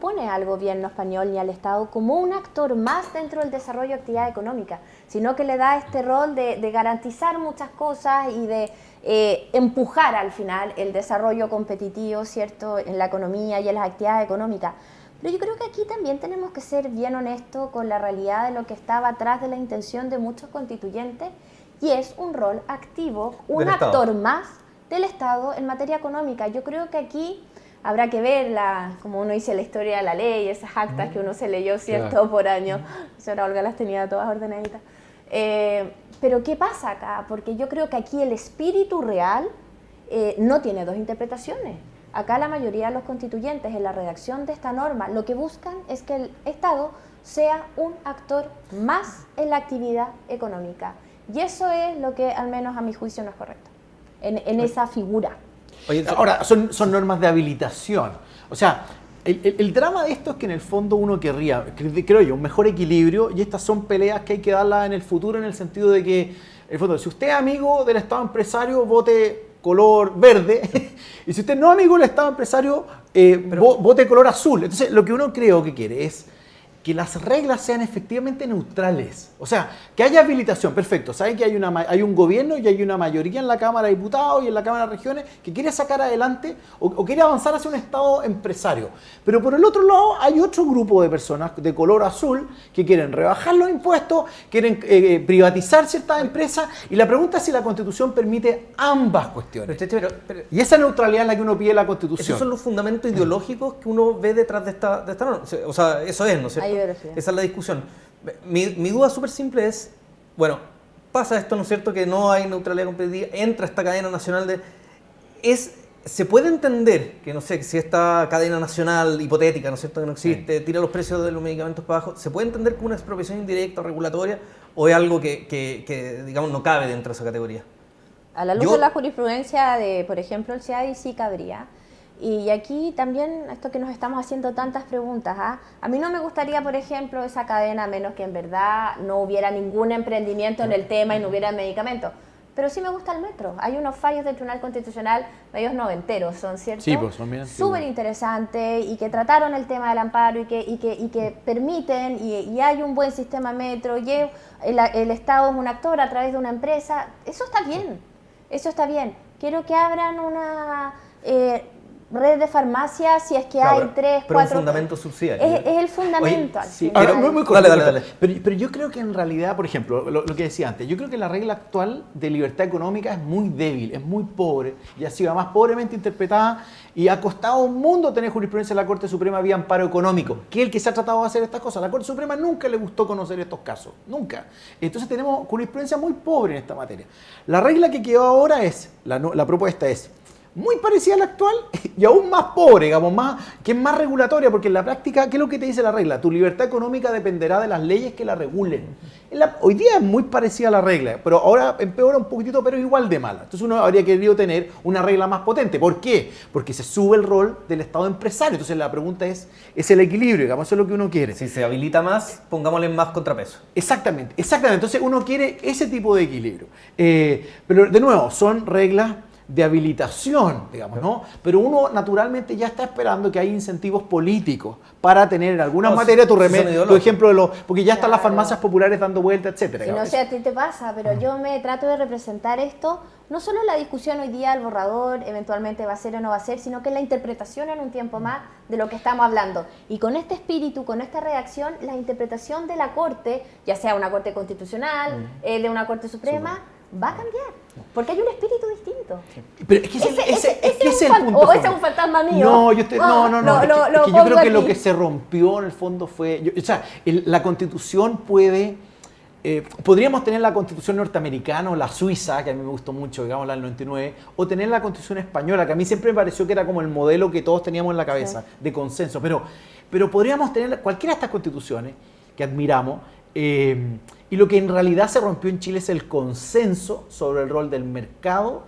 pone al gobierno español ni al Estado como un actor más dentro del desarrollo de actividad económica, sino que le da este rol de garantizar muchas cosas y de empujar al final el desarrollo competitivo, ¿cierto?, en la economía y en las actividades económicas. Pero yo creo que aquí también tenemos que ser bien honestos con la realidad de lo que estaba atrás de la intención de muchos constituyentes, y es un rol activo, un actor más del Estado en materia económica. Yo creo que aquí habrá que ver, como uno dice, la historia de la ley, esas actas que uno se leyó, ¿cierto?, claro, por año. La señora Olga las tenía todas ordenaditas. Pero ¿qué pasa acá? Porque yo creo que aquí el espíritu real no tiene dos interpretaciones. Acá la mayoría de los constituyentes en la redacción de esta norma lo que buscan es que el Estado sea un actor más en la actividad económica. Y eso es lo que, al menos a mi juicio, no es correcto, en esa figura. Oye, ahora, son normas de habilitación. O sea, el drama de esto es que en el fondo uno querría, creo yo, un mejor equilibrio, y estas son peleas que hay que darlas en el futuro, en el sentido de que, en el fondo, si usted es amigo del Estado empresario, vote color verde, y si usted no es amigo del Estado empresario, vote color azul. Entonces, lo que uno creo que quiere es que las reglas sean efectivamente neutrales. O sea, que haya habilitación, perfecto. Saben que hay un gobierno y hay una mayoría en la Cámara de Diputados y en la Cámara de Regiones que quiere sacar adelante o quiere avanzar hacia un Estado empresario. Pero por el otro lado hay otro grupo de personas de color azul que quieren rebajar los impuestos, quieren privatizar ciertas empresas, y la pregunta es si la Constitución permite ambas cuestiones. Y esa neutralidad es la que uno pide en la Constitución. Esos son los fundamentos ideológicos que uno ve detrás de esta norma. O sea, eso es, ¿no es cierto? Esa es la discusión. Mi duda súper simple es, bueno, pasa esto, ¿no es cierto?, que no hay neutralidad competitiva, entra esta cadena nacional ¿se puede entender que, no sé, si esta cadena nacional hipotética, ¿no es cierto?, que no existe, tira los precios de los medicamentos para abajo, ¿se puede entender como una expropiación indirecta o regulatoria, o es algo que digamos, no cabe dentro de esa categoría? A la luz de la jurisprudencia de, por ejemplo, el CIADI sí cabría. Y aquí también, esto que nos estamos haciendo tantas preguntas, a mí no me gustaría, por ejemplo, esa cadena, a menos que en verdad no hubiera ningún emprendimiento en el tema y no hubiera medicamentos. Pero sí me gusta el metro. Hay unos fallos del Tribunal Constitucional, medios noventeros, ¿son cierto? Sí, pues son bien súper interesantes y que trataron el tema del amparo y que permiten, y hay un buen sistema metro, y el Estado es un actor a través de una empresa. Eso está bien, eso está bien. Quiero que abran una red de farmacias si es que hay 3, 4... Pero un fundamento subsidiario. Es el fundamento. Oye, sí, ahora, muy corto, dale. Pero yo creo que en realidad, por ejemplo, lo que decía antes, yo creo que la regla actual de libertad económica es muy débil, es muy pobre, y ha sido más pobremente interpretada, y ha costado un mundo tener jurisprudencia en la Corte Suprema vía amparo económico, que es el que se ha tratado de hacer estas cosas. A la Corte Suprema nunca le gustó conocer estos casos, nunca. Entonces tenemos jurisprudencia muy pobre en esta materia. La regla que quedó ahora es, la propuesta es muy parecida a la actual y aún más pobre, digamos, que es más regulatoria, porque en la práctica, ¿qué es lo que te dice la regla? Tu libertad económica dependerá de las leyes que la regulen. Hoy día es muy parecida a la regla, pero ahora empeora un poquitito, pero igual de mala. Entonces uno habría querido tener una regla más potente. ¿Por qué? Porque se sube el rol del Estado empresario. Entonces la pregunta es el equilibrio, digamos, eso es lo que uno quiere. Si se habilita más, pongámosle más contrapeso. Exactamente. Entonces uno quiere ese tipo de equilibrio. Pero de nuevo, son reglas de habilitación, digamos, ¿no? Pero uno naturalmente ya está esperando que hay incentivos políticos para tener en algunas materias tu ejemplo porque ya están las farmacias populares dando vueltas, etcétera. Y no sé a ti te pasa, pero yo me trato de representar esto, no solo en la discusión hoy día, el borrador eventualmente va a ser o no va a ser, sino que en la interpretación en un tiempo más de lo que estamos hablando. Y con este espíritu, con esta redacción, la interpretación de la Corte, ya sea una Corte Constitucional, de una Corte Suprema, va a cambiar, porque hay un espíritu distinto. Pero es que ese es el punto. ¿O ese es un fantasma mío? No, yo creo que lo que se rompió en el fondo fue... la Constitución puede... podríamos tener la Constitución norteamericana o la suiza, que a mí me gustó mucho, digamos, la del 99, o tener la Constitución española, que a mí siempre me pareció que era como el modelo que todos teníamos en la cabeza, de consenso. Pero podríamos tener cualquiera de estas constituciones que admiramos, y lo que en realidad se rompió en Chile es el consenso sobre el rol del mercado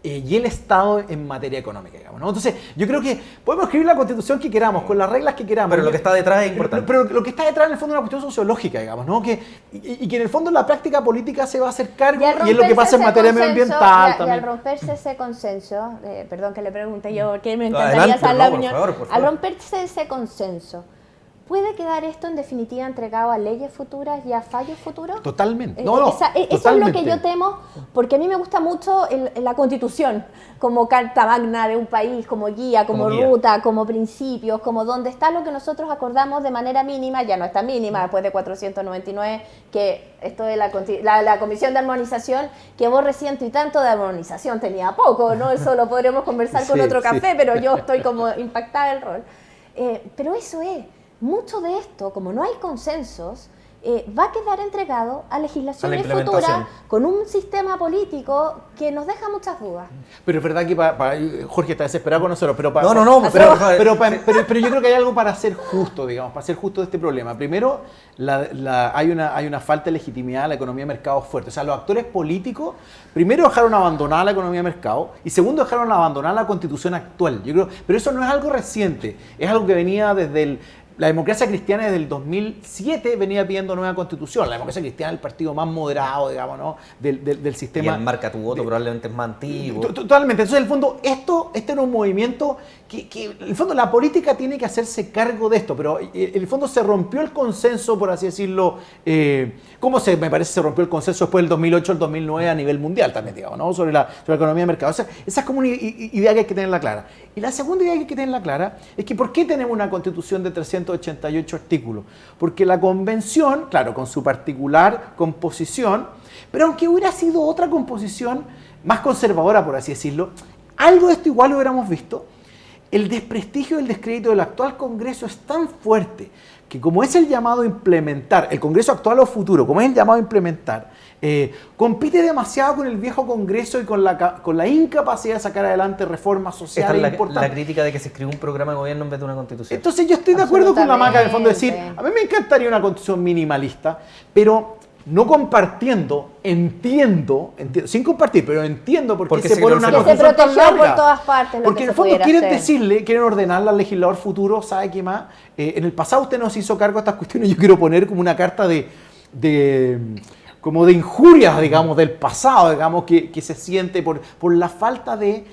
y el Estado en materia económica, digamos, ¿no? Entonces, yo creo que podemos escribir la Constitución que queramos, con las reglas que queramos. Pero lo que está detrás es importante. Pero lo que está detrás, en el fondo, es una cuestión sociológica, digamos, ¿no? Y que en el fondo la práctica política se va a hacer cargo, y es lo que pasa en materia medioambiental también. Y al romperse ese consenso, perdón que le pregunte yo, porque me encantaría saber la opinión. Por favor. Al romperse ese consenso, ¿puede quedar esto en definitiva entregado a leyes futuras y a fallos futuros? Totalmente. Eso es lo que yo temo, porque a mí me gusta mucho la Constitución como carta magna de un país, como guía, como ruta, como principios, como donde está lo que nosotros acordamos de manera mínima, ya no está mínima, después de 499, que esto de la Comisión de Armonización, que vos recién y tanto de armonización tenía poco, ¿no? Eso lo podremos conversar con otro café, pero yo estoy como impactada del rol. Pero eso es. Mucho de esto, como no hay consensos, va a quedar entregado a legislaciones futuras con un sistema político que nos deja muchas dudas. Pero es verdad que Jorge está desesperado con nosotros, pero yo creo que hay algo para ser justo, digamos, para ser justo de este problema. Primero, hay una falta de legitimidad a la economía de mercado fuerte. O sea, los actores políticos, primero dejaron abandonada la economía de mercado y segundo dejaron abandonada la Constitución actual. Yo creo, pero eso no es algo reciente, es algo que venía desde la democracia cristiana desde el 2007 venía pidiendo nueva constitución. La democracia cristiana es el partido más moderado, digamos, ¿no? del sistema. Y el marca tu voto probablemente es más antiguo. Totalmente. Entonces, en el fondo, este era un movimiento que, en el fondo, la política tiene que hacerse cargo de esto, pero en el fondo se rompió el consenso, por así decirlo. Me parece se rompió el consenso después del 2008 al 2009 a nivel mundial también, digamos, ¿no? sobre la economía de mercado. O sea, esa es como una idea que hay que tenerla clara. Y la segunda idea que hay que tenerla clara es que ¿por qué tenemos una constitución de 388 artículos? Porque la convención, claro, con su particular composición, pero aunque hubiera sido otra composición más conservadora, por así decirlo, algo de esto igual lo hubiéramos visto. El desprestigio y el descrédito del actual Congreso es tan fuerte que como es el llamado a implementar, el Congreso actual o futuro, como es el llamado a implementar, compite demasiado con el viejo Congreso y con la incapacidad de sacar adelante reformas sociales importantes. La crítica de que se escribió un programa de gobierno en vez de una constitución. Entonces yo estoy de acuerdo con la Maca en el fondo de decir, a mí me encantaría una constitución minimalista, pero no compartiendo, entiendo, sin compartir, pero entiendo por qué se pone una constitución tan larga. Por todas partes, porque en el fondo quieren ordenarle al legislador futuro, ¿sabe qué más? En el pasado usted nos hizo cargo de estas cuestiones, yo quiero poner como una carta como de injurias, digamos, del pasado, digamos, que se siente por la falta de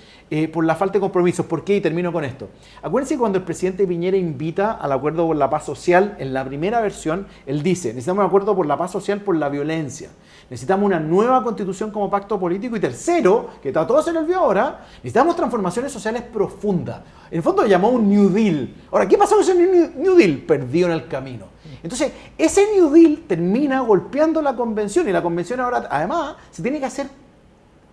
compromisos. ¿Por qué? Y termino con esto. Acuérdense que cuando el presidente Piñera invita al acuerdo por la paz social, en la primera versión, él dice, necesitamos un acuerdo por la paz social por la violencia. Necesitamos una nueva constitución como pacto político. Y tercero, que todo se le olvidó ahora, necesitamos transformaciones sociales profundas. En el fondo lo llamó un New Deal. Ahora, ¿qué pasó con ese New Deal? Perdido en el camino. Entonces, ese New Deal termina golpeando la convención y la convención ahora, además, se tiene que hacer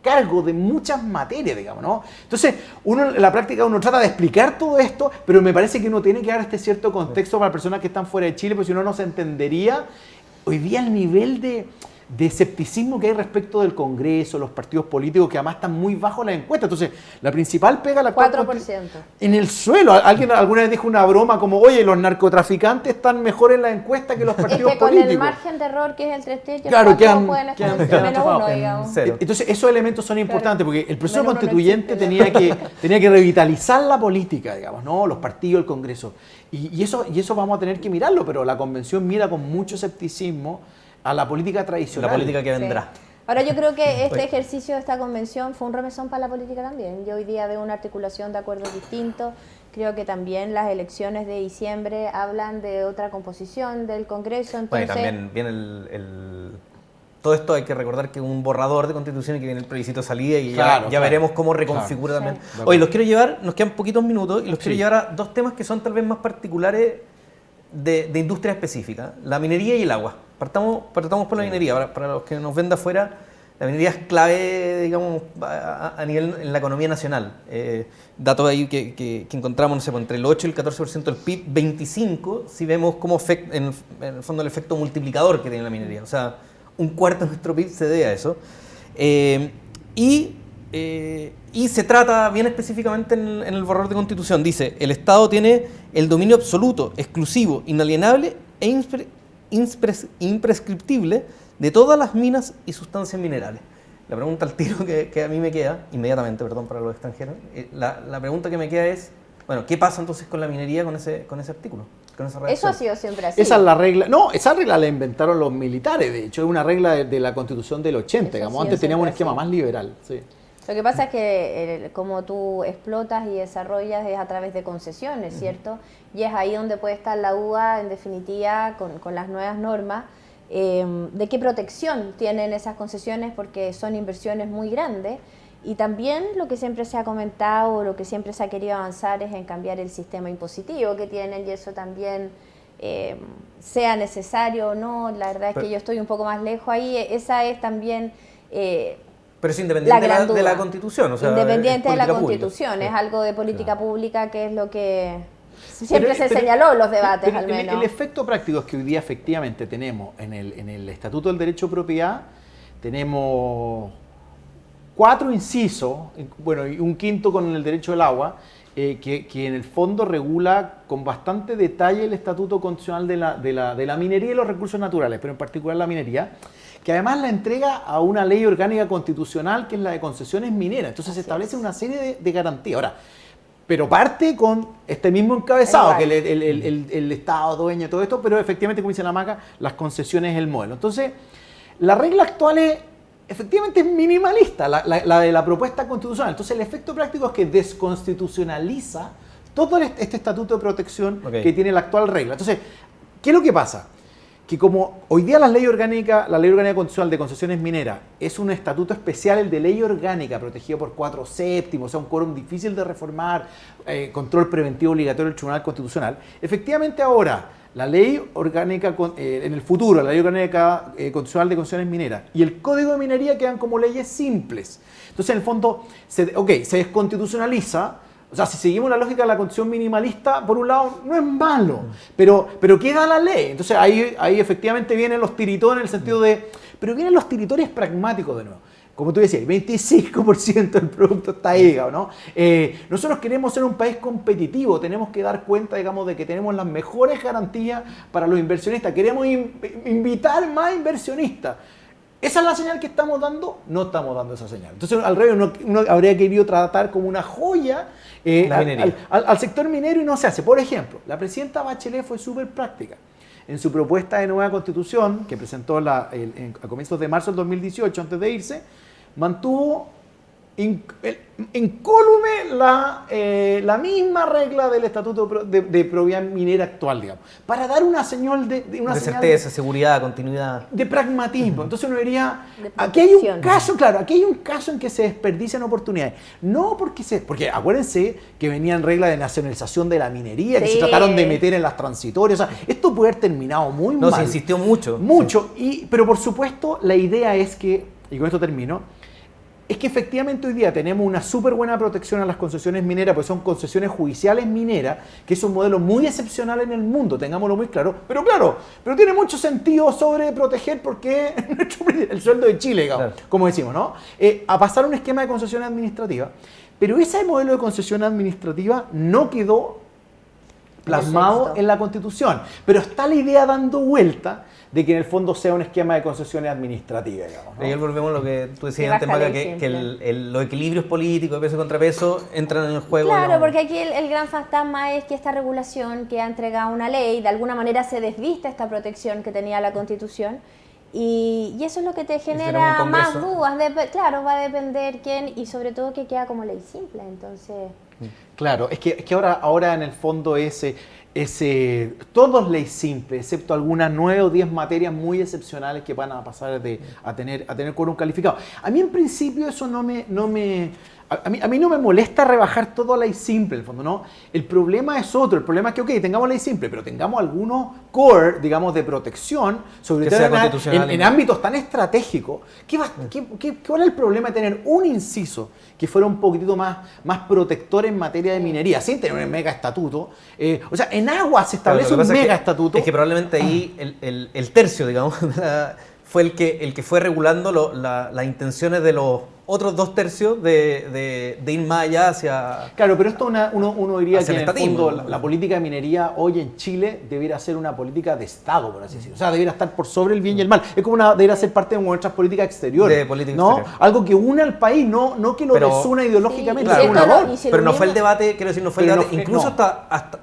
cargo de muchas materias, digamos, ¿no? Entonces, en la práctica uno trata de explicar todo esto, pero me parece que uno tiene que dar este cierto contexto para personas que están fuera de Chile, porque si no, no se entendería hoy día el nivel de escepticismo que hay respecto del Congreso, los partidos políticos, que además están muy bajo la encuesta. Entonces, la principal pega la 4%. En el suelo. Alguien alguna vez dijo una broma como, oye, los narcotraficantes están mejor en la encuesta que los partidos políticos. Con el margen de error que es el 3 y el claro, 4 pueden estar menos uno, digamos. Entonces, esos elementos son importantes porque el proceso constituyente tenía que revitalizar la política, digamos, ¿no? Los partidos, el Congreso. Y eso vamos a tener que mirarlo, pero la convención mira con mucho escepticismo a la política tradicional. La política que vendrá. Sí. Ahora yo creo que este ejercicio de esta convención fue un remesón para la política también. Yo hoy día veo una articulación de acuerdos distintos. Creo que también las elecciones de diciembre hablan de otra composición del Congreso. Entonces, bueno, también viene todo esto hay que recordar que un borrador de constitución y que viene el plebiscito de salida y ya veremos cómo reconfigura también. Sí. Oye, los quiero llevar, nos quedan poquitos minutos y los quiero llevar a dos temas que son tal vez más particulares de industria específica, la minería y el agua. Partamos por la minería, para los que nos ven de afuera, la minería es clave, digamos, a nivel en la economía nacional. Datos ahí que encontramos, no sé, entre el 8 y el 14% del PIB, 25% si vemos cómo en el fondo el efecto multiplicador que tiene la minería. O sea, un cuarto de nuestro PIB se debe a eso. Y se trata bien específicamente en el borrador de Constitución. Dice, el Estado tiene el dominio absoluto, exclusivo, inalienable e imprescriptible de todas las minas y sustancias minerales. La pregunta al tiro que a mí me queda, inmediatamente, perdón, para los extranjeros, la pregunta que me queda es, bueno, ¿qué pasa entonces con la minería con ese artículo? Con esa redacción? Eso ha sido siempre así. Esa es la regla. No, esa regla la inventaron los militares, de hecho, es una regla de la Constitución del 80, digamos, antes teníamos un esquema más liberal. Sí. Lo que pasa es que como tú explotas y desarrollas es a través de concesiones, ¿cierto? Y es ahí donde puede estar la duda, en definitiva, con las nuevas normas, de qué protección tienen esas concesiones, porque son inversiones muy grandes. Y también lo que siempre se ha comentado, lo que siempre se ha querido avanzar es en cambiar el sistema impositivo que tienen, y eso también, sea necesario o no, la verdad es que yo estoy un poco más lejos ahí. Esa es también... pero es independiente de la Constitución. O sea, independiente de la Constitución, pública. es algo de política pública que es lo que siempre se señaló en los debates, al menos. El efecto práctico es que hoy día efectivamente tenemos en el Estatuto del Derecho de Propiedad, tenemos 4 incisos, bueno, y un quinto con el derecho del agua, que en el fondo regula con bastante detalle el Estatuto Constitucional de la minería y los recursos naturales, pero en particular la minería, que además la entrega a una ley orgánica constitucional que es la de concesiones mineras. Entonces se establece una serie de garantías. Ahora, Pero parte con este mismo encabezado, que Igual. el Estado dueño de todo esto, pero efectivamente, como dice la Maca, las concesiones es el modelo. Entonces, la regla actual es, efectivamente es minimalista, la de la propuesta constitucional. Entonces, el efecto práctico es que desconstitucionaliza todo este estatuto de protección que tiene la actual regla. Entonces, ¿qué es lo que pasa? Que como hoy día la ley orgánica constitucional de concesiones mineras es un estatuto especial, el de ley orgánica, protegido por 4/7, o sea, un quórum difícil de reformar, control preventivo obligatorio del Tribunal Constitucional, efectivamente ahora la ley orgánica, en el futuro, la ley orgánica constitucional de concesiones mineras y el Código de Minería quedan como leyes simples. Entonces, en el fondo, se desconstitucionaliza. O sea, si seguimos la lógica de la constitución minimalista, por un lado, no es malo, pero queda la ley. Entonces ahí efectivamente vienen los tiritones en el sentido de... Pero vienen los tiritones pragmáticos de nuevo. Como tú decías, el 25% del producto está ahí, ¿no? Nosotros queremos ser un país competitivo, tenemos que dar cuenta, digamos, de que tenemos las mejores garantías para los inversionistas. Queremos invitar más inversionistas. ¿Esa es la señal que estamos dando? No estamos dando esa señal. Entonces, al revés, uno habría querido tratar como una joya al sector minero y no se hace. Por ejemplo, la presidenta Bachelet fue súper práctica. En su propuesta de nueva constitución, que presentó a comienzos de marzo del 2018, antes de irse, mantuvo incólume la misma regla del Estatuto de Propiedad Minera actual, digamos, para dar una señal de certeza, seguridad, continuidad. De pragmatismo. Entonces uno diría, De aquí hay un protección. caso, claro, aquí hay un caso en que se desperdician oportunidades. No porque acuérdense que venían reglas de nacionalización de la minería, que Sí. se trataron de meter en las transitorias. O sea, esto puede haber terminado muy mal. No, se insistió mucho. Mucho. Pero por supuesto, la idea es que, y con esto termino, es que efectivamente hoy día tenemos una súper buena protección a las concesiones mineras, pues son concesiones judiciales mineras, que es un modelo muy excepcional en el mundo, tengámoslo muy claro, pero tiene mucho sentido sobre proteger porque el sueldo de Chile, digamos, Claro. como decimos, ¿no? A pasar a un esquema de concesión administrativa. Pero ese modelo de concesión administrativa no quedó plasmado Perfecto. en la Constitución, pero está la idea dando vuelta de que en el fondo sea un esquema de concesiones administrativas, digamos, ¿no? Ahí volvemos a lo que tú decías Que antes, baja Maca, ley que siempre. los equilibrios políticos de peso y contrapeso entran en el juego. Claro, digamos. porque aquí el gran fantasma es que esta regulación que ha entregado una ley, de alguna manera se desviste esta protección que tenía la Constitución, y eso es lo que te genera tenemos un más Congreso. dudas. Claro, va a depender quién, y sobre todo que queda como ley simple, entonces... Claro, es que ahora en el fondo todo es ley simple, excepto algunas 9 o 10 materias muy excepcionales que van a pasar a tener quórum calificado. A mí en principio eso a mí no me molesta rebajar todo a ley simple, en el fondo, ¿no? El problema es otro, el problema es que, tengamos ley simple, pero tengamos algunos core, digamos, de protección, sobre Que todo sea constitucional. en ámbitos tan estratégicos. ¿Cuál es el problema de tener un inciso que fuera un poquitito más protector en materia de minería, sin tener un mega estatuto? O sea, en agua se establece Claro, lo un que pasa mega es que- estatuto. Es que probablemente ahí el tercio, digamos, fue el que fue regulando las intenciones de los otros 2 tercios de ir más allá hacia... Claro, pero esto uno diría Hacia que el en el fondo estatismo. la política de minería hoy en Chile debiera ser una política de Estado, por así decirlo. O sea, debiera estar por sobre el bien y el mal. Es como debiera ser parte de nuestras políticas exteriores. De política ¿no? exterior. Algo que une al país, no que lo Pero- desuna ideológicamente. Sí, sea y un si esto error. no- y si Pero lo no fue el mismo- debate, quiero decir, no fue el Pero debate, no fue- incluso no.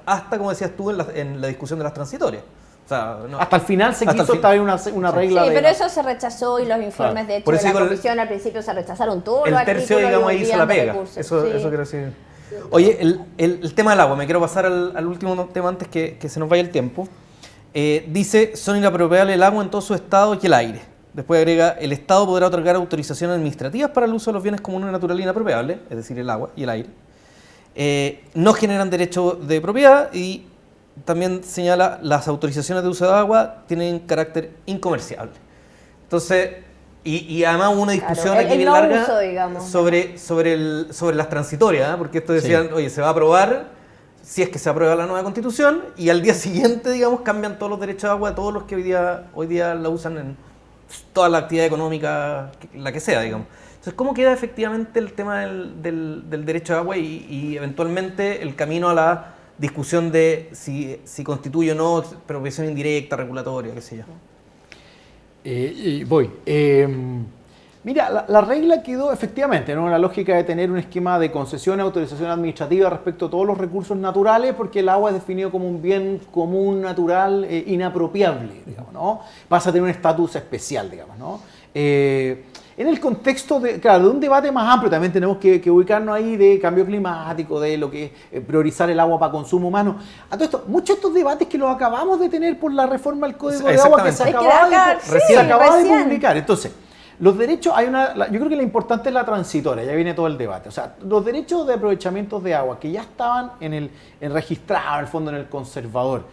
hasta, como decías tú, en la discusión de las transitorias. O sea, no- Hasta el final se Hasta el quiso fin. establecer una regla Sí, de... pero eso se rechazó y los informes Claro. de hecho Por de eso la digo, comisión al principio se rechazaron todos el los tercio, artículos y digamos, ahí hizo la volvían de pega. recursos. Eso Sí. quiero decir. Oye, el tema del agua, me quiero pasar al último tema antes que se nos vaya el tiempo. Dice, son inapropiables el agua en todo su estado y el aire. Después agrega, el Estado podrá otorgar autorizaciones administrativas para el uso de los bienes comunes naturales inapropiables, es decir, el agua y el aire. No generan derecho de propiedad y también señala, las autorizaciones de uso de agua tienen carácter incomerciable. Entonces, y además hubo una discusión Claro, aquí el bien no larga uso, digamos. sobre las transitorias, ¿eh? Porque esto decían, oye, se va a aprobar si es que se aprueba la nueva constitución y al día siguiente, digamos, cambian todos los derechos de agua de todos los que hoy día la usan en toda la actividad económica, la que sea, digamos. Entonces, ¿cómo queda efectivamente el tema del derecho de agua y eventualmente el camino a la discusión de si constituye o no expropiación indirecta, regulatoria, qué sé yo? Voy. Mira, la regla quedó efectivamente, ¿no? La lógica de tener un esquema de concesión y autorización administrativa respecto a todos los recursos naturales, porque el agua es definido como un bien común, natural, inapropiable, digamos, ¿no? Pasa a tener un estatus especial, digamos, ¿no? En el contexto de un debate más amplio, también tenemos que ubicarnos ahí de cambio climático, de lo que es priorizar el agua para consumo humano. A todo esto, muchos de estos debates que los acabamos de tener por la reforma al Código de Agua que se acababa de publicar. Entonces, los derechos, yo creo que lo importante es la transitoria, ya viene todo el debate. O sea, los derechos de aprovechamientos de agua que ya estaban registrados en el fondo en el conservador,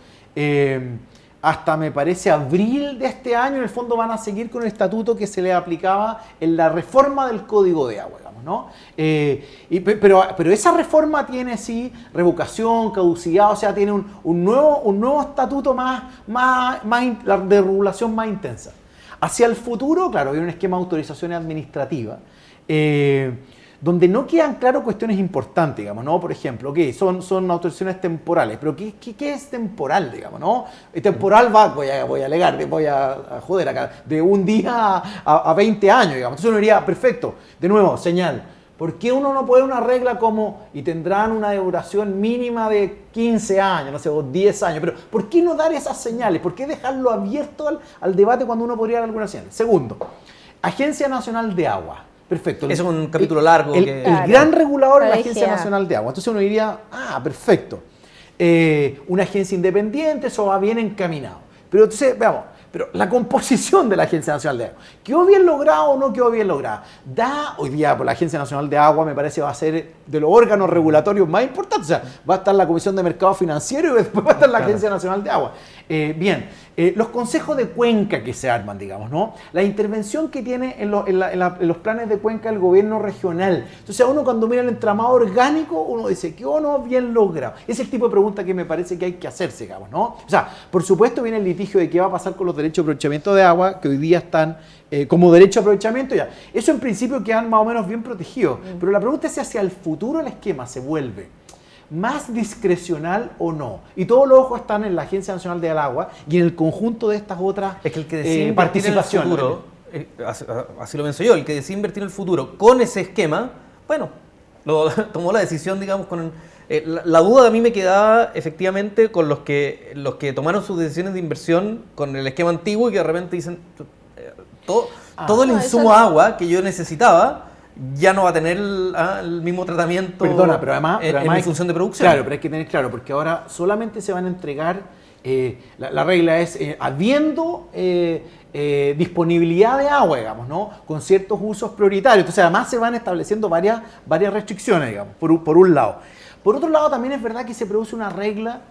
hasta me parece abril de este año, en el fondo van a seguir con el estatuto que se le aplicaba en la reforma del Código de Agua, digamos, ¿no? Pero esa reforma tiene sí revocación, caducidad, o sea, tiene un nuevo estatuto de regulación más intensa. Hacia el futuro, claro, hay un esquema de autorizaciones administrativas, donde no quedan claras cuestiones importantes, digamos, ¿no? Por ejemplo, ¿qué? Son autorizaciones temporales, pero ¿qué es temporal, digamos, no? Temporal voy a alegar, voy a joder acá, de un día a 20 años, digamos. Entonces uno diría, perfecto, de nuevo, señal. ¿Por qué uno no puede una regla como, y tendrán una duración mínima de 15 años, no sé, o 10 años, pero ¿por qué no dar esas señales? ¿Por qué dejarlo abierto al debate cuando uno podría dar alguna señal? Segundo, Agencia Nacional de Agua. Perfecto. Eso es un capítulo largo. El gran regulador es la Agencia Nacional de Agua. Entonces uno diría, perfecto. Una agencia independiente, eso va bien encaminado. Pero entonces, veamos, pero la composición de la Agencia Nacional de Agua, ¿quedó bien logrado o no quedó bien lograda? Hoy día, por la Agencia Nacional de Agua, me parece va a ser de los órganos regulatorios más importantes. O sea, va a estar la Comisión de Mercado Financiero y después va a estar la Agencia Nacional de Agua. Los consejos de cuenca que se arman, digamos, ¿no? La intervención que tiene en los planes de cuenca el gobierno regional. Entonces, a uno cuando mira el entramado orgánico, uno dice, ¿qué o no bien logrado? Es el tipo de pregunta que me parece que hay que hacerse, digamos, ¿no? O sea, por supuesto viene el litigio de qué va a pasar con los derechos de aprovechamiento de agua, que hoy día están como derecho a aprovechamiento ya. Eso en principio quedan más o menos bien protegidos. Pero la pregunta es si hacia el futuro el esquema se vuelve más discrecional o no. Y todos los ojos están en la Agencia Nacional del Agua y en el conjunto de estas otras participaciones. En el futuro, así lo pienso yo, el que decide invertir en el futuro con ese esquema, bueno, tomó la decisión, digamos, con... la duda a mí me quedaba efectivamente con los que tomaron sus decisiones de inversión con el esquema antiguo y que de repente dicen, todo el insumo agua que yo necesitaba ya no va a tener el mismo tratamiento. Perdona, pero además en función de producción. Claro, pero hay que tener claro, porque ahora solamente se van a entregar, la regla es habiendo disponibilidad de agua, digamos, ¿no? Con ciertos usos prioritarios. Entonces, además se van estableciendo varias restricciones, digamos, por un lado. Por otro lado, también es verdad que se produce una regla,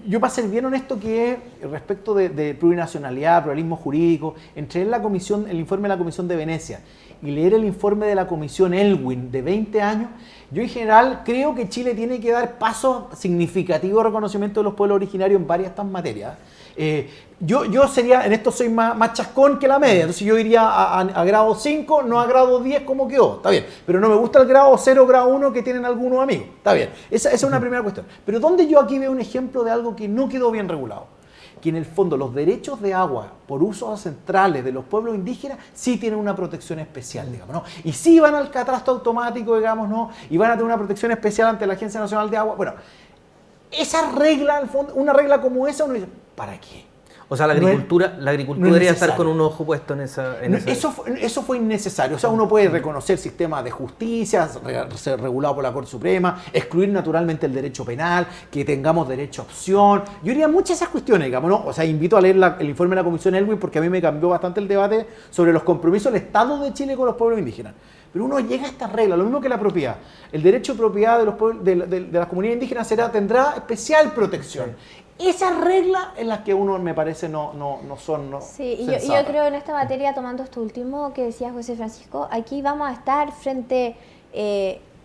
yo para ser bien honesto, que respecto de plurinacionalidad, pluralismo jurídico, entre el informe de la Comisión de Venecia y leer el informe de la Comisión Elwin de 20 años, yo en general creo que Chile tiene que dar pasos significativos de reconocimiento de los pueblos originarios en varias de estas materias. Yo sería, en esto soy más chascón que la media, entonces yo iría a grado 5, no a grado 10 como quedó, está bien, pero no me gusta el grado 0, grado 1 que tienen algunos amigos, está bien, esa es una primera cuestión. Pero donde yo aquí veo un ejemplo de algo que no quedó bien regulado, que en el fondo los derechos de agua por usos ancestrales de los pueblos indígenas sí tienen una protección especial, digamos, ¿no? Y sí van al catastro automático, digamos, ¿no? Y van a tener una protección especial ante la Agencia Nacional de Agua. Bueno, esa regla, al fondo, una regla como esa, uno dice, ¿para qué? O sea, la agricultura debería estar con un ojo puesto en esa... Eso fue innecesario. O sea, uno puede reconocer sistemas de justicia, ser regulado por la Corte Suprema, excluir naturalmente el derecho penal, que tengamos derecho a opción. Yo diría muchas de esas cuestiones, digamos, ¿no? O sea, invito a leer el informe de la Comisión Elwin porque a mí me cambió bastante el debate sobre los compromisos del Estado de Chile con los pueblos indígenas. Pero uno llega a esta regla, lo mismo que la propiedad. El derecho de propiedad de los pueblos, de las comunidades indígenas tendrá especial protección. Esas reglas en las que uno, me parece, no son sí, y yo creo en esta materia, tomando esto último que decía José Francisco, aquí vamos a estar frente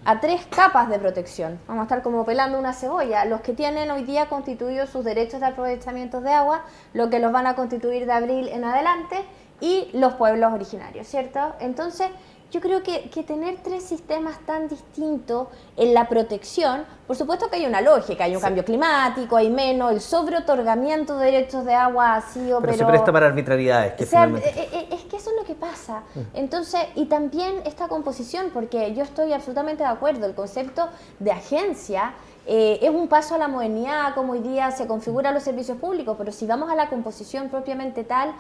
a 3 capas de protección. Vamos a estar como pelando una cebolla. Los que tienen hoy día constituidos sus derechos de aprovechamiento de agua, lo que los van a constituir de abril en adelante, y los pueblos originarios, ¿cierto? Entonces, yo creo que tener 3 sistemas tan distintos en la protección, por supuesto que hay una lógica, hay un cambio climático, hay menos, el sobreotorgamiento de derechos de agua ha sido... Pero se presta para arbitrariedades. Es que que eso es lo que pasa. Entonces, y también esta composición, porque yo estoy absolutamente de acuerdo, el concepto de agencia es un paso a la modernidad, como hoy día se configuran los servicios públicos, pero si vamos a la composición propiamente tal,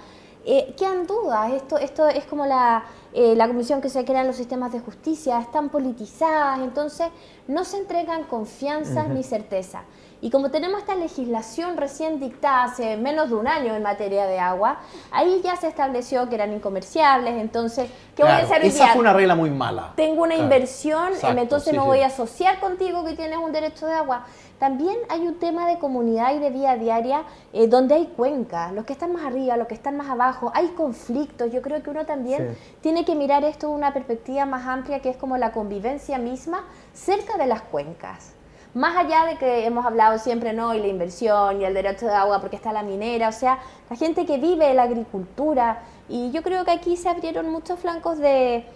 quedan dudas. Esto es como la comisión que se crea en los sistemas de justicia, están politizadas, entonces no se entregan confianzas ni certeza. Y como tenemos esta legislación recién dictada hace menos de un año en materia de agua, ahí ya se estableció que eran incomerciables, entonces, ¿qué voy a hacer hoy día? Esa fue una regla muy mala. Tengo una inversión, exacto, entonces me voy a asociar contigo que tienes un derecho de agua. También hay un tema de comunidad y de vida diaria donde hay cuencas, los que están más arriba, los que están más abajo, hay conflictos. Yo creo que uno también tiene que mirar esto de una perspectiva más amplia, que es como la convivencia misma cerca de las cuencas. Más allá de que hemos hablado siempre, ¿no? Y la inversión y el derecho de agua porque está la minera, o sea, la gente que vive la agricultura. Y yo creo que aquí se abrieron muchos flancos de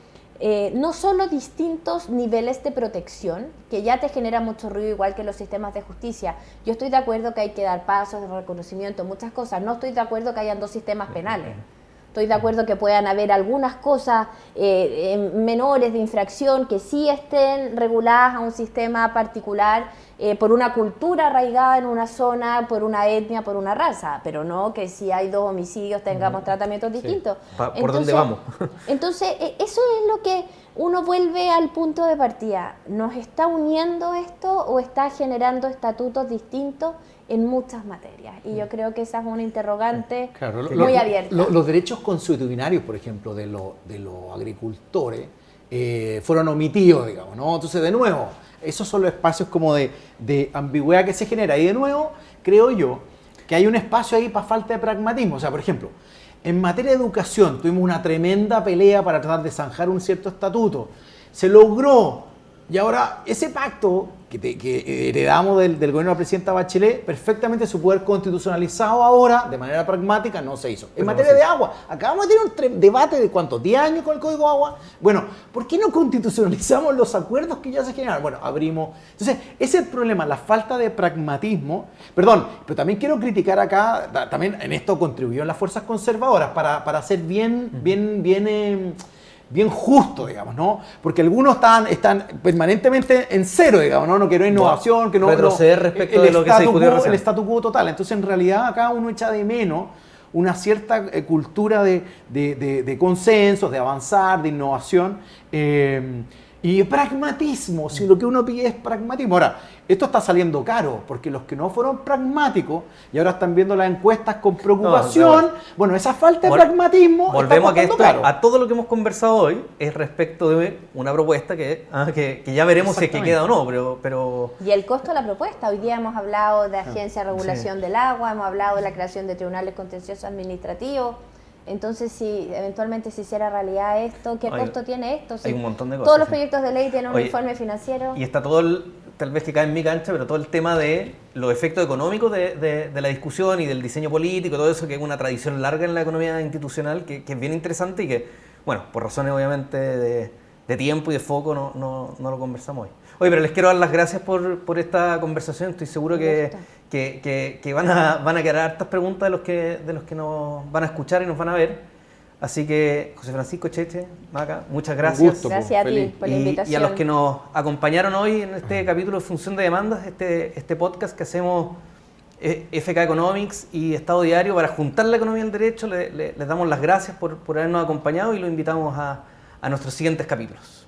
no solo distintos niveles de protección, que ya te genera mucho ruido igual que los sistemas de justicia. Yo estoy de acuerdo que hay que dar pasos de reconocimiento, muchas cosas. No estoy de acuerdo que hayan dos sistemas penales. Estoy de acuerdo que puedan haber algunas cosas menores de infracción que sí estén reguladas a un sistema particular por una cultura arraigada en una zona, por una etnia, por una raza, pero no que si hay 2 homicidios tengamos tratamientos distintos. ¿Por dónde vamos? Entonces, eso es lo que uno vuelve al punto de partida. ¿Nos está uniendo esto o está generando estatutos distintos en muchas materias? Y yo creo que esa es una interrogante muy abierta. Los derechos consuetudinarios, por ejemplo, de los agricultores fueron omitidos, digamos, ¿no? Entonces, de nuevo, esos son los espacios como de ambigüedad que se genera. Y de nuevo, creo yo que hay un espacio ahí para falta de pragmatismo. O sea, por ejemplo, en materia de educación tuvimos una tremenda pelea para tratar de zanjar un cierto estatuto. Se logró. Y ahora ese pacto que heredamos del gobierno de la presidenta Bachelet, perfectamente su poder constitucionalizado ahora, de manera pragmática, no se hizo. En materia de agua, acabamos de tener un debate de ¿cuántos? 10 años con el Código de Agua. Bueno, ¿por qué no constitucionalizamos los acuerdos que ya se generaron? Bueno, abrimos. Entonces, ese es el problema, la falta de pragmatismo. Perdón, pero también quiero criticar acá, también en esto contribuyeron las fuerzas conservadoras para ser bien justo, digamos, ¿no? Porque algunos están permanentemente en cero, digamos, ¿no? No quiero innovación, que no retroceder respecto de lo que se discutió recién. El statu quo total. Entonces, en realidad, acá uno echa de menos una cierta cultura de consensos, de avanzar, de innovación y pragmatismo. Si lo que uno pide es pragmatismo. Ahora, esto está saliendo caro, porque los que no fueron pragmáticos y ahora están viendo las encuestas con preocupación, bueno, esa falta de pragmatismo volvemos está a que esto, caro. a todo lo que hemos conversado hoy es respecto de una propuesta que ya veremos si es que queda o no, pero... Y el costo de la propuesta. Hoy día hemos hablado de Agencia de Regulación del Agua, hemos hablado de la creación de tribunales contenciosos administrativos. Entonces, si eventualmente se hiciera realidad esto, ¿qué costo tiene esto? Hay un montón de cosas. Todos los proyectos de ley tienen un informe financiero. Y está todo, tal vez que cae en mi cancha, pero todo el tema de los efectos económicos de la discusión y del diseño político, todo eso que es una tradición larga en la economía institucional, que es bien interesante y que, bueno, por razones obviamente de tiempo y de foco no lo conversamos hoy. Oye, pero les quiero dar las gracias por esta conversación. Estoy seguro que van a quedar hartas preguntas de los que nos van a escuchar y nos van a ver. Así que, José Francisco, Cheche, Maca, muchas gracias. Un gusto, gracias a ti por la invitación. Y a los que nos acompañaron hoy en este capítulo de Función de Demandas, este podcast que hacemos FK Economics y Estado Diario para juntar la economía y el derecho. Les damos las gracias por habernos acompañado y los invitamos a nuestros siguientes capítulos.